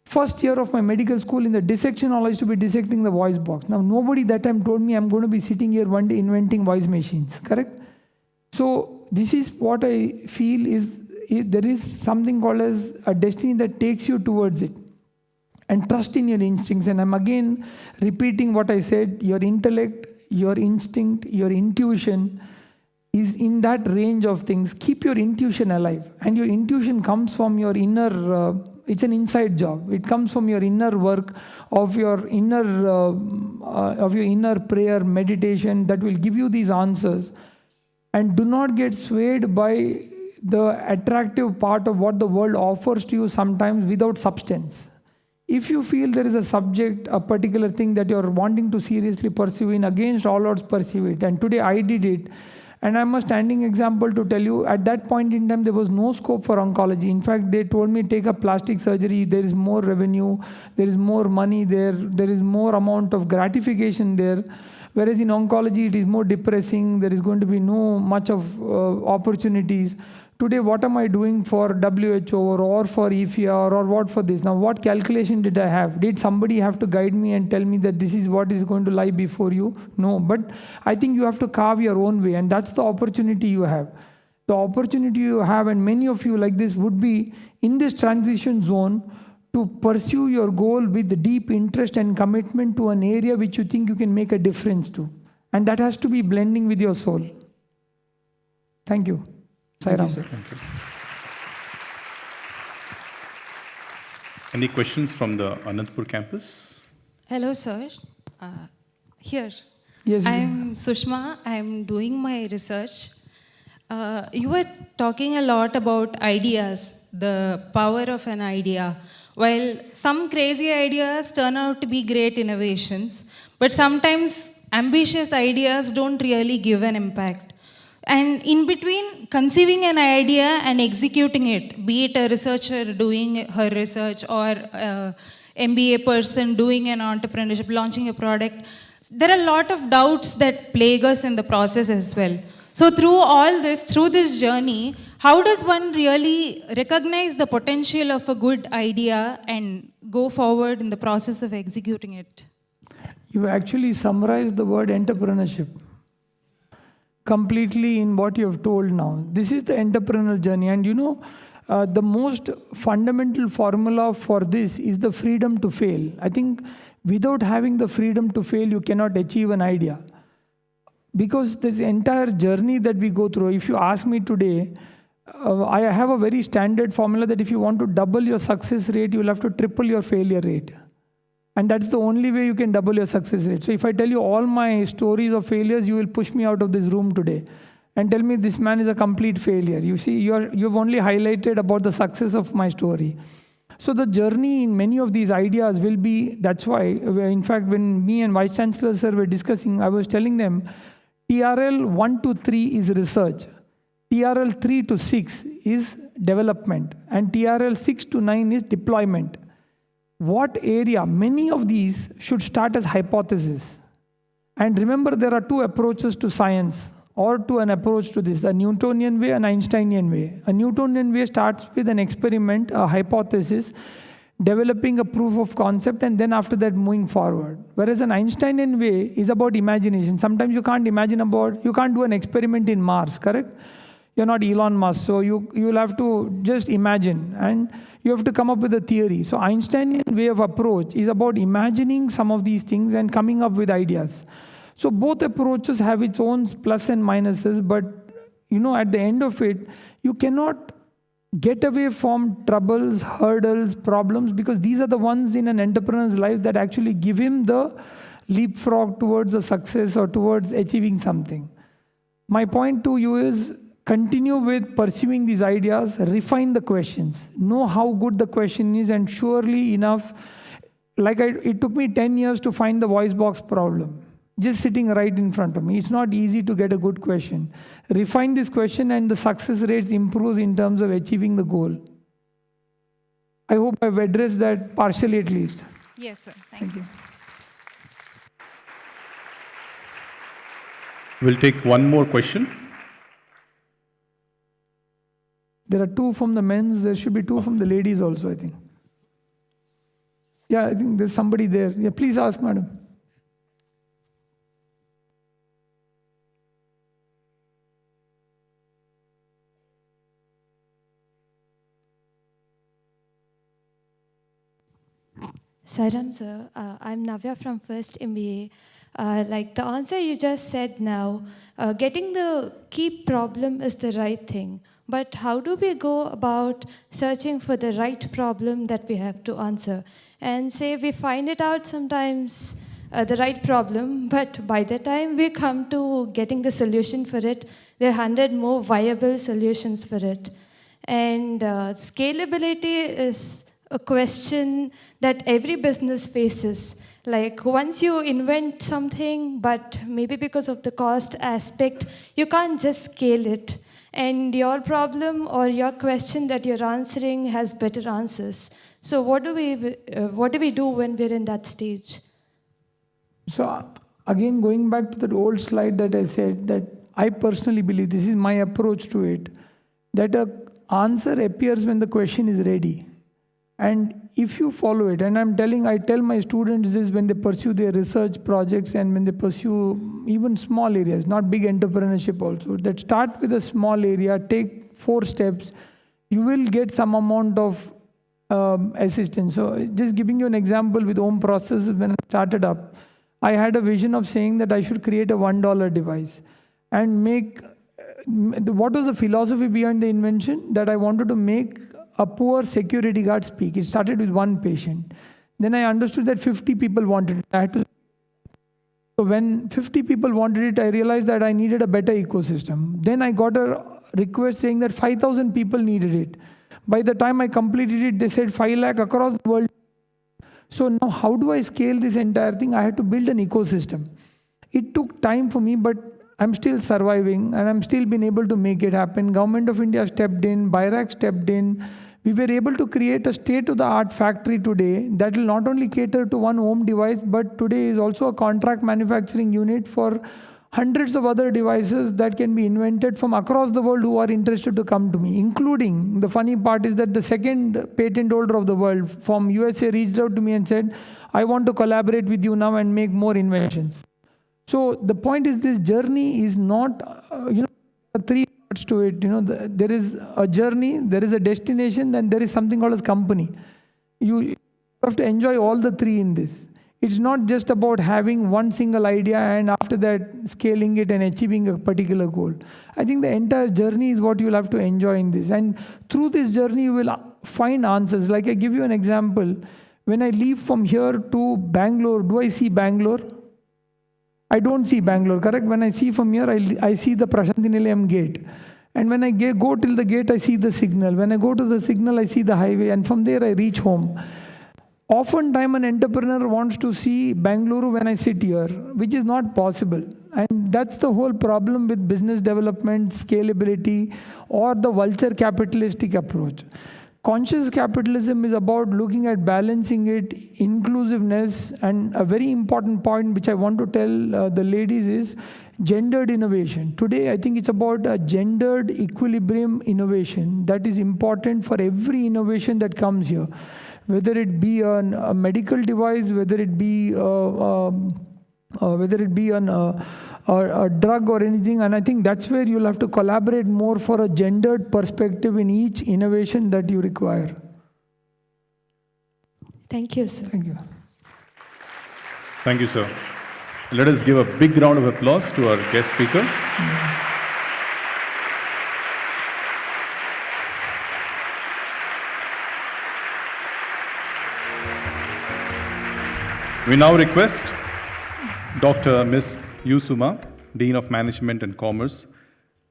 First year of my medical school, in the dissection hall, I used to be dissecting the voice box. Now, nobody that time told me I'm going to be sitting here one day inventing voice machines, correct? So this is what I feel is there is something called as a destiny that takes you towards it. And trust in your instincts. And I'm again repeating what I said, your intellect, your instinct, your intuition is in that range of things. Keep your intuition alive. And your intuition comes from your inner, it's an inside job. It comes from your inner work, of your inner prayer, meditation that will give you these answers. And do not get swayed by the attractive part of what the world offers to you sometimes without substance. If you feel there is a subject, a particular thing that you're wanting to seriously pursue in, against all odds pursue it. And today I did it. And I'm a standing example to tell you, at that point in time, there was no scope for oncology. In fact, they told me, take a plastic surgery, there is more revenue, there is more money there, there is more amount of gratification there. Whereas in oncology, it is more depressing, there is going to be no much of opportunities. Today, what am I doing for WHO or for EFIA or what for this? Now, what calculation did I have? Did somebody have to guide me and tell me that this is what is going to lie before you? No, but I think you have to carve your own way, and that's the opportunity you have. The opportunity you have, and many of you like this, would be in this transition zone to pursue your goal with deep interest and commitment to an area which you think you can make a difference to. And that has to be blending with your soul. Thank you. Thank you, sir. Thank you. Any questions from the Anantapur campus? Hello, sir. Here. Yes. I'm Sushma. I'm doing my research. You were talking a lot about ideas, the power of an idea. While some crazy ideas turn out to be great innovations, but sometimes ambitious ideas don't really give an impact. And in between conceiving an idea and executing it, be it a researcher doing her research or a MBA person doing an entrepreneurship, launching a product, there are a lot of doubts that plague us in the process as well. So through all this, through this journey, how does one really recognize the potential of a good idea and go forward in the process of executing it? You actually summarized the word entrepreneurship completely in what you have told now. This is the entrepreneurial journey, and the most fundamental formula for this is the freedom to fail. I think without having the freedom to fail, you cannot achieve an idea. Because this entire journey that we go through, if you ask me today, I have a very standard formula that if you want to double your success rate, you will have to triple your failure rate. And that's the only way you can double your success rate. So if I tell you all my stories of failures, you will push me out of this room today and tell me this man is a complete failure. You see, you've only highlighted about the success of my story. So the journey in many of these ideas will be, that's why, in fact, when me and Vice Chancellor sir were discussing, I was telling them, TRL 1 to 3 is research, TRL 3 to 6 is development, and TRL 6 to 9 is deployment. What area? Many of these should start as hypotheses. And remember, there are two approaches to science or to an approach to this, the Newtonian way and Einsteinian way. A Newtonian way starts with an experiment, a hypothesis, developing a proof of concept, and then after that moving forward. Whereas an Einsteinian way is about imagination. Sometimes you can't you can't do an experiment in Mars, correct? You're not Elon Musk, so you'll have to just imagine, and you have to come up with a theory. So Einsteinian way of approach is about imagining some of these things and coming up with ideas. So both approaches have its own plus and minuses, but at the end of it, you cannot get away from troubles, hurdles, problems, because these are the ones in an entrepreneur's life that actually give him the leapfrog towards a success or towards achieving something. My point to you is, continue with pursuing these ideas, refine the questions, know how good the question is, and surely enough, it took me 10 years to find the voice box problem, just sitting right in front of me. It's not easy to get a good question. Refine this question and the success rates improves in terms of achieving the goal. I hope I've addressed that partially at least. Yes, sir. Thank you. We'll take one more question. There are two from the men's, there should be two from the ladies also, I think. Yeah, I think there's somebody there. Yeah, please ask, madam. Sairam sir, I'm Navya from First MBA. Like the answer you just said now, getting the key problem is the right thing. But how do we go about searching for the right problem that we have to answer? And say we find it out sometimes, the right problem, but by the time we come to getting the solution for it, there are 100 more viable solutions for it. And scalability is a question that every business faces. Like once you invent something, but maybe because of the cost aspect, you can't just scale it. And your problem or your question that you're answering has better answers. So what do we do when we're in that stage? So again, going back to that old slide that I said, that I personally believe, this is my approach to it, that an answer appears when the question is ready. And if you follow it, and I tell my students this when they pursue their research projects and when they pursue even small areas, not big entrepreneurship also, that start with a small area, take 4 steps, you will get some amount of assistance. So just giving you an example with home process, when I started up, I had a vision of saying that I should create a $1 device and what was the philosophy behind the invention? That I wanted to make a poor security guard speak. It started with 1 patient. Then I understood that 50 people wanted it. So when 50 people wanted it, I realized that I needed a better ecosystem. Then I got a request saying that 5,000 people needed it. By the time I completed it, they said 5 lakh across the world. So now how do I scale this entire thing? I had to build an ecosystem. It took time for me, but I'm still surviving and I'm still been able to make it happen. Government of India stepped in, BIRAC stepped in. We were able to create a state-of-the-art factory today that will not only cater to one home device, but today is also a contract manufacturing unit for hundreds of other devices that can be invented from across the world who are interested to come to me, including, the funny part is that the second patent holder of the world from USA reached out to me and said, I want to collaborate with you now and make more inventions. So the point is, this journey is not, three parts to it. There is a journey, there is a destination, and there is something called as company. You have to enjoy all the three in this. It's not just about having one single idea and after that scaling it and achieving a particular goal. I think the entire journey is what you'll have to enjoy in this. And through this journey, you will find answers. Like I give you an example. When I leave from here to Bangalore, do I see Bangalore? I don't see Bangalore, correct? When I see from here, I see the Prashanthi Nilayam gate. And when I go till the gate, I see the signal. When I go to the signal, I see the highway. And from there, I reach home. Oftentimes, an entrepreneur wants to see Bengaluru when I sit here, which is not possible. And that's the whole problem with business development, scalability, or the vulture capitalistic approach. Conscious capitalism is about looking at balancing it, inclusiveness, and a very important point which I want to tell the ladies is gendered innovation. Today, I think it's about a gendered equilibrium innovation that is important for every innovation that comes here. Whether it be a medical device, whether it be a drug or anything, and I think that's where you'll have to collaborate more for a gendered perspective in each innovation that you require. Thank you, sir. Thank you. Thank you, sir. Let us give a big round of applause to our guest speaker. We now request Dr. Ms. Yusuma, Dean of Management and Commerce,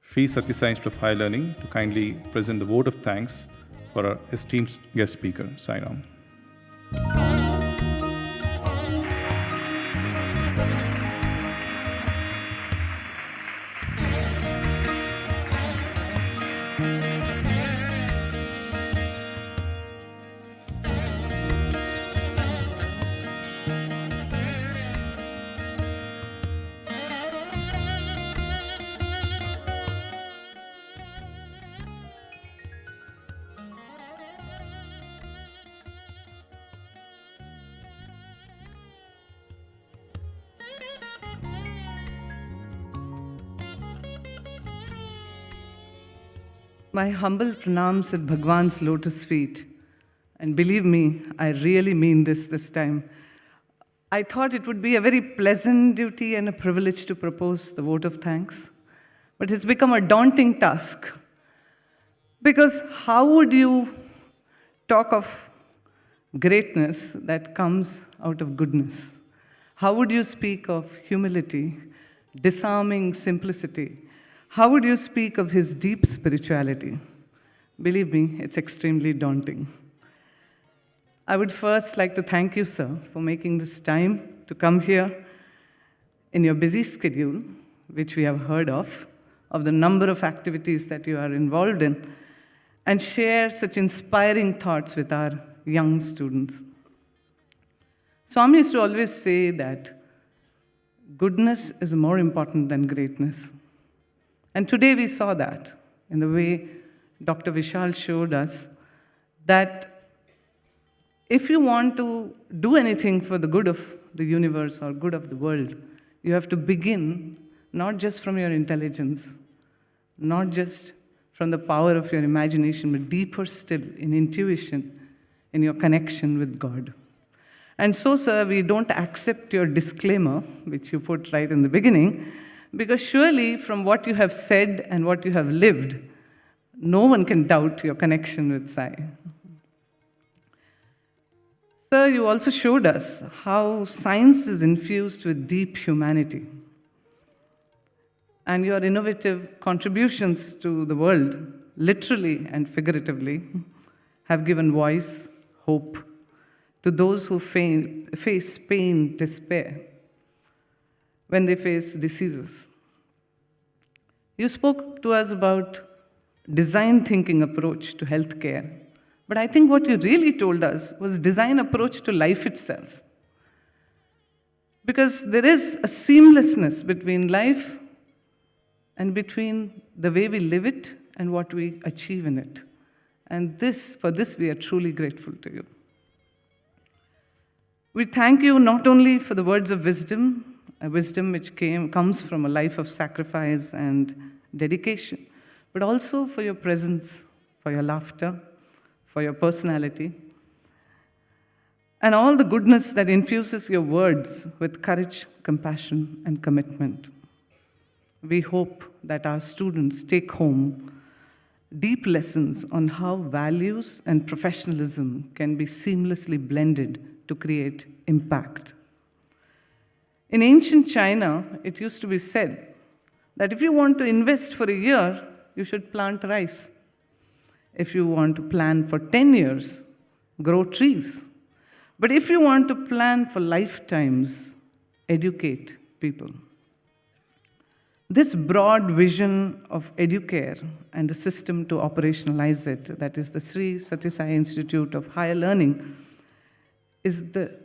Sri Sathya Sai Institute of Higher Learning, to kindly present the vote of thanks for our esteemed guest speaker, Sai Ram. My humble pranams at Bhagwan's lotus feet. And believe me, I really mean this time. I thought it would be a very pleasant duty and a privilege to propose the vote of thanks. But it's become a daunting task. Because how would you talk of greatness that comes out of goodness? How would you speak of humility, disarming simplicity? How would you speak of his deep spirituality? Believe me, it's extremely daunting. I would first like to thank you, sir, for making this time to come here in your busy schedule, which we have heard of the number of activities that you are involved in, and share such inspiring thoughts with our young students. Swami used to always say that goodness is more important than greatness. And today we saw that in the way Dr. Vishal showed us that if you want to do anything for the good of the universe or good of the world, you have to begin not just from your intelligence, not just from the power of your imagination, but deeper still in intuition, in your connection with God. And so, sir, we don't accept your disclaimer, which you put right in the beginning, because surely from what you have said and what you have lived, no one can doubt your connection with Sai. Sir, you also showed us how science is infused with deep humanity. And your innovative contributions to the world, literally and figuratively, have given voice, hope, to those who face pain, despair, when they face diseases. You spoke to us about design thinking approach to healthcare. But I think what you really told us was design approach to life itself. Because there is a seamlessness between life and between the way we live it and what we achieve in it. And for this, we are truly grateful to you. We thank you not only for the words of wisdom, a wisdom which comes from a life of sacrifice and dedication, but also for your presence, for your laughter, for your personality, and all the goodness that infuses your words with courage, compassion, and commitment. We hope that our students take home deep lessons on how values and professionalism can be seamlessly blended to create impact. In ancient China, it used to be said that if you want to invest for a year, you should plant rice. If you want to plan for 10 years, grow trees. But if you want to plan for lifetimes, educate people. This broad vision of educare and the system to operationalize it, that is the Sri Sathya Sai Institute of Higher Learning, is the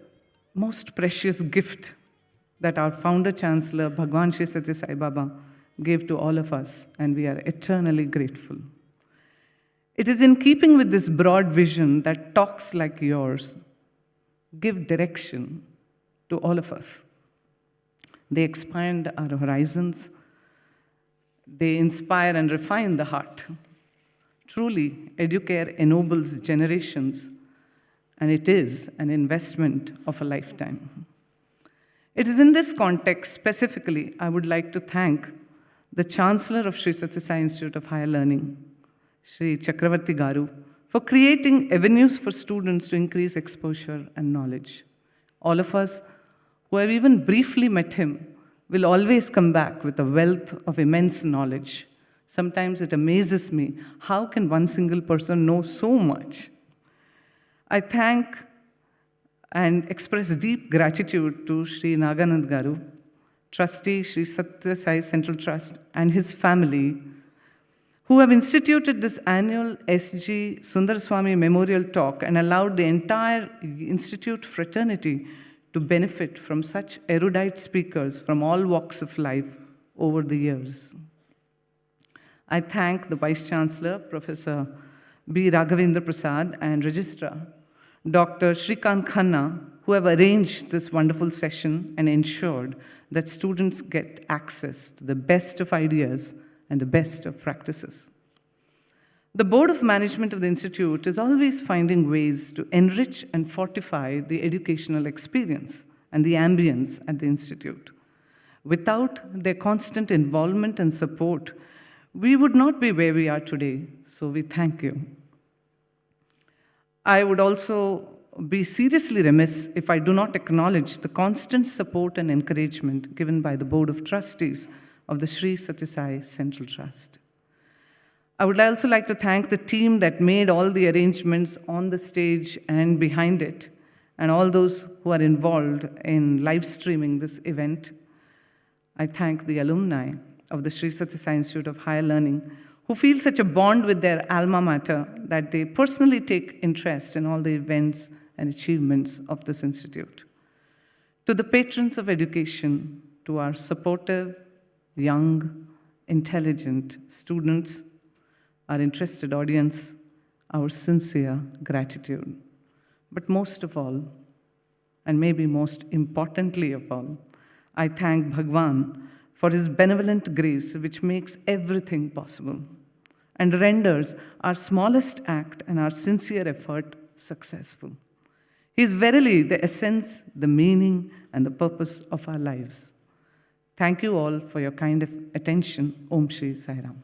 most precious gift that our founder chancellor, Bhagwan Shri Sathya Sai Baba, gave to all of us, and we are eternally grateful. It is in keeping with this broad vision that talks like yours give direction to all of us. They expand our horizons. They inspire and refine the heart. Truly, educare ennobles generations, and it is an investment of a lifetime. It is in this context, specifically, I would like to thank the Chancellor of Sri Sathya Sai Institute of Higher Learning, Sri Chakravarti Garu, for creating avenues for students to increase exposure and knowledge. All of us who have even briefly met him will always come back with a wealth of immense knowledge. Sometimes it amazes me, how can one single person know so much? I thank and express deep gratitude to Sri Naganand Garu, trustee Sri Sathya Sai Central Trust, and his family, who have instituted this annual SG Sundaraswamy Memorial Talk and allowed the entire institute fraternity to benefit from such erudite speakers from all walks of life over the years. I thank the Vice Chancellor, Professor B. Raghavendra Prasad, and Registrar, Dr. Shrikant Khanna, who have arranged this wonderful session and ensured that students get access to the best of ideas and the best of practices. The Board of Management of the Institute is always finding ways to enrich and fortify the educational experience and the ambience at the Institute. Without their constant involvement and support, we would not be where we are today, so we thank you. I would also be seriously remiss if I do not acknowledge the constant support and encouragement given by the Board of Trustees of the Sri Sathya Sai Central Trust. I would also like to thank the team that made all the arrangements on the stage and behind it, and all those who are involved in live streaming this event. I thank the alumni of the Sri Sathya Sai Institute of Higher Learning, who feel such a bond with their alma mater that they personally take interest in all the events and achievements of this institute. To the patrons of education, to our supportive, young, intelligent students, our interested audience, our sincere gratitude. But most of all, and maybe most importantly of all, I thank Bhagwan for his benevolent grace, which makes everything possible and renders our smallest act and our sincere effort successful. He is verily the essence, the meaning, and the purpose of our lives. Thank you all for your kind attention. Om Shri Sai Ram.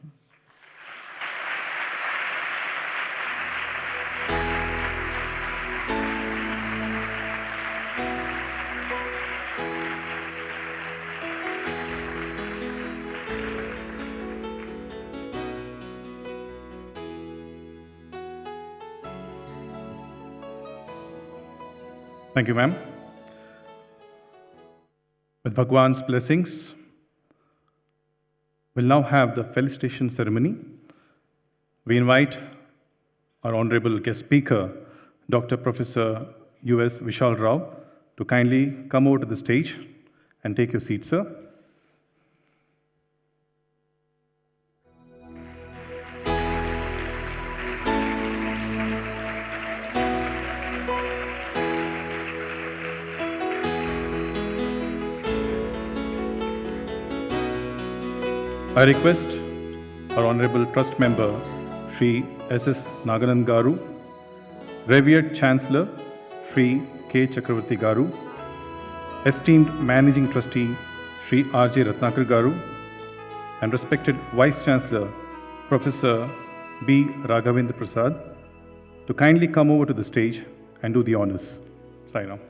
Thank you, ma'am. With Bhagwan's blessings, We'll now have the felicitation ceremony. We invite our honorable guest speaker, Dr. Professor S Vishal Rao, to kindly come over to the stage and take your seat, sir. I request our Honorable Trust Member, Shri S. Naganan Garu, Revered Chancellor, Shri K. Chakravarti Garu, esteemed Managing Trustee, Shri R.J. Ratnakar Garu, and respected Vice Chancellor, Professor B. Raghavendra Prasad, to kindly come over to the stage and do the honors. Sai Ram.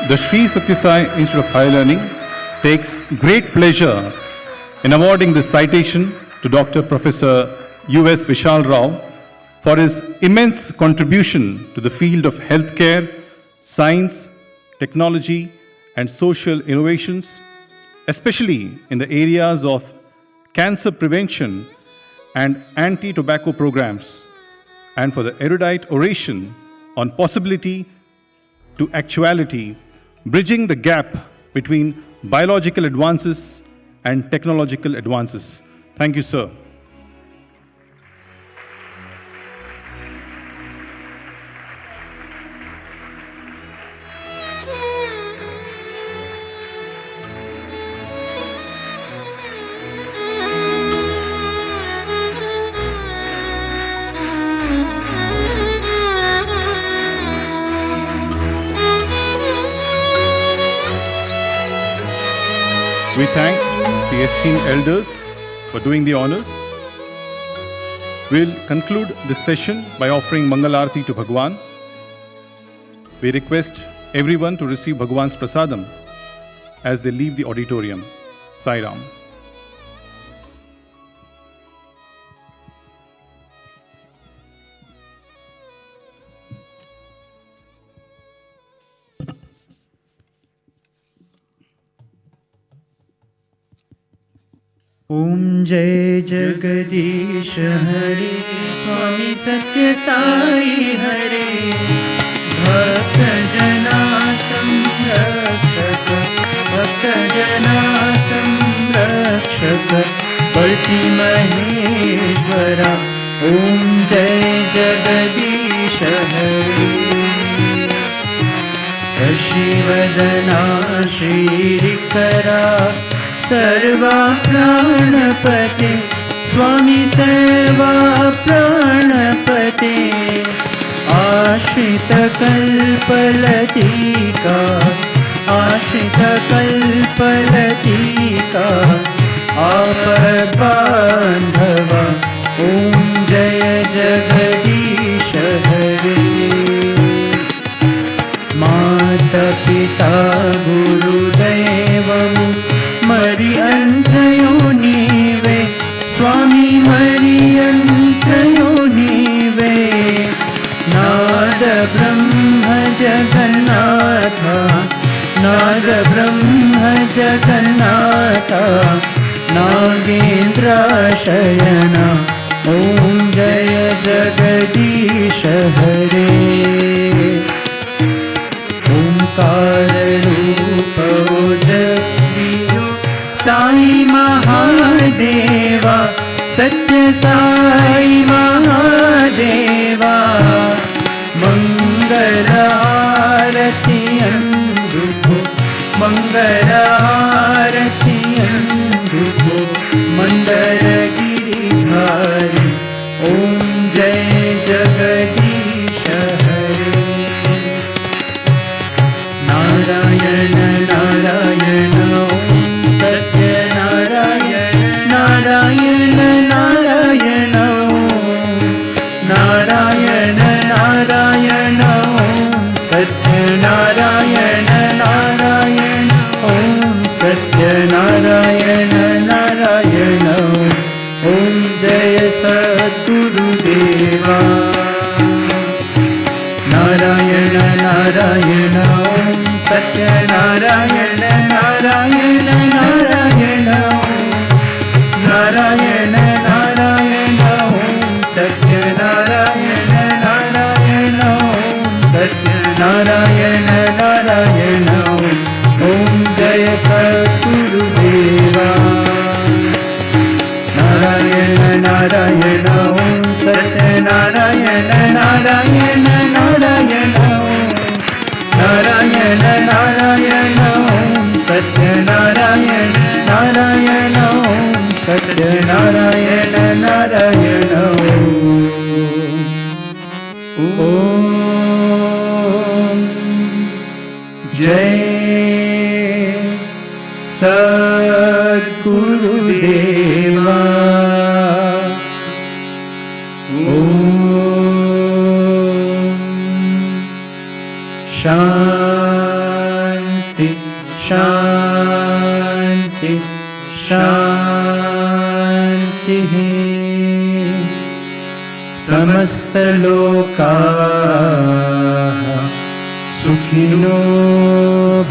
The Sri Sathya Sai Institute of Higher Learning takes great pleasure in awarding this citation to Dr. Professor S Vishal Rao for his immense contribution to the field of healthcare, science, technology, and social innovations, especially in the areas of cancer prevention and anti-tobacco programs, and for the erudite oration on possibility to actuality, bridging the gap between biological advances and technological advances. Thank you, sir. We thank the esteemed elders for doing the honors. We'll conclude this session by offering Mangal Aarti to Bhagwan. We request everyone to receive Bhagwan's prasadam as they leave the auditorium. Sai Ram. ओम जय जगदीश हरे स्वामी सत्य साई हरे भक्त जना संरक्षक भक्त जना संरक्षक पति महेश्वरा ओम जय जगदीश हरे शशिवदना श्रीकरा सर्वा प्राणपते स्वामी सर्वा प्राणपते आश्रित कल्पलतिका आश्रित कल्पलतिका आपद बांधवा ओम जय जगदीश हरे माता पिता गुरुदेवम् मरियन्त्रयो नीवे स्वामी मरियन्त्रयो नीवे नाद ब्रह्म जगन्नाथ नाद ब्रह्म जगन्नाथ नागेन्द्र निद्राशयना ॐ जय जगदीश हरे ओंकाररूप ओजस्वी साई महादेवा सत्य साई महादेवा मंगलारती अंधुको मंगलारती अंधुको मंदर गिरिधारी ओम जय जगदीश हरे नारायण नारायण ओम सत्य नारायण नारायण नारायण ओम नारायण नारायण ओम सत्य नारायण नारायण ओम सत्य नारायण नारायण ओम जय सद्गुरुदेवा नारायण नारायण ओम सत्य नारायण नारायण नारायण नारायण नारायण ओम सत्य नारायण नारायण ओम सत्य नारायण नारायण ओम जय सद्गुरुदेवा नारायण नारायण ओम सत्य नारायण नारायण नारायण नारायण नारायण ओम सत्य नारायण नारायण ओम सत्य नारायण नारायण ओम जय सद्गुरुदेवा शांति शांति शांति समस्त लोकाः सुखिनो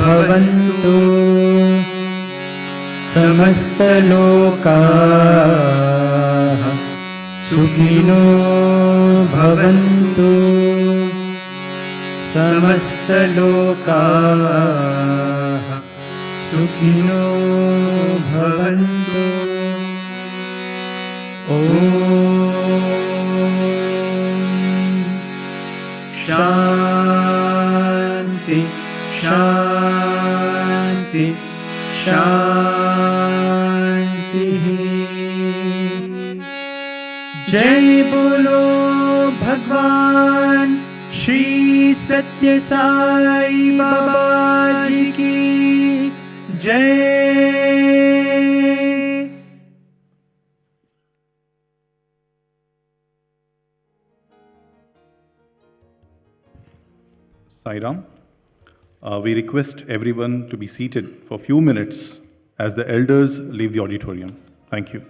भवन्तु समस्त लोकाः सुखिनो भवन्तु समस्त लोकाः सुखिनो भवन्तु ॐ शान्ति शान्ति शान्तिः जय बोलो भगवान श्री सत्य साई बाबा जी की जय। Sai Ram. We request everyone to be seated for a few minutes as the elders leave the auditorium. Thank you.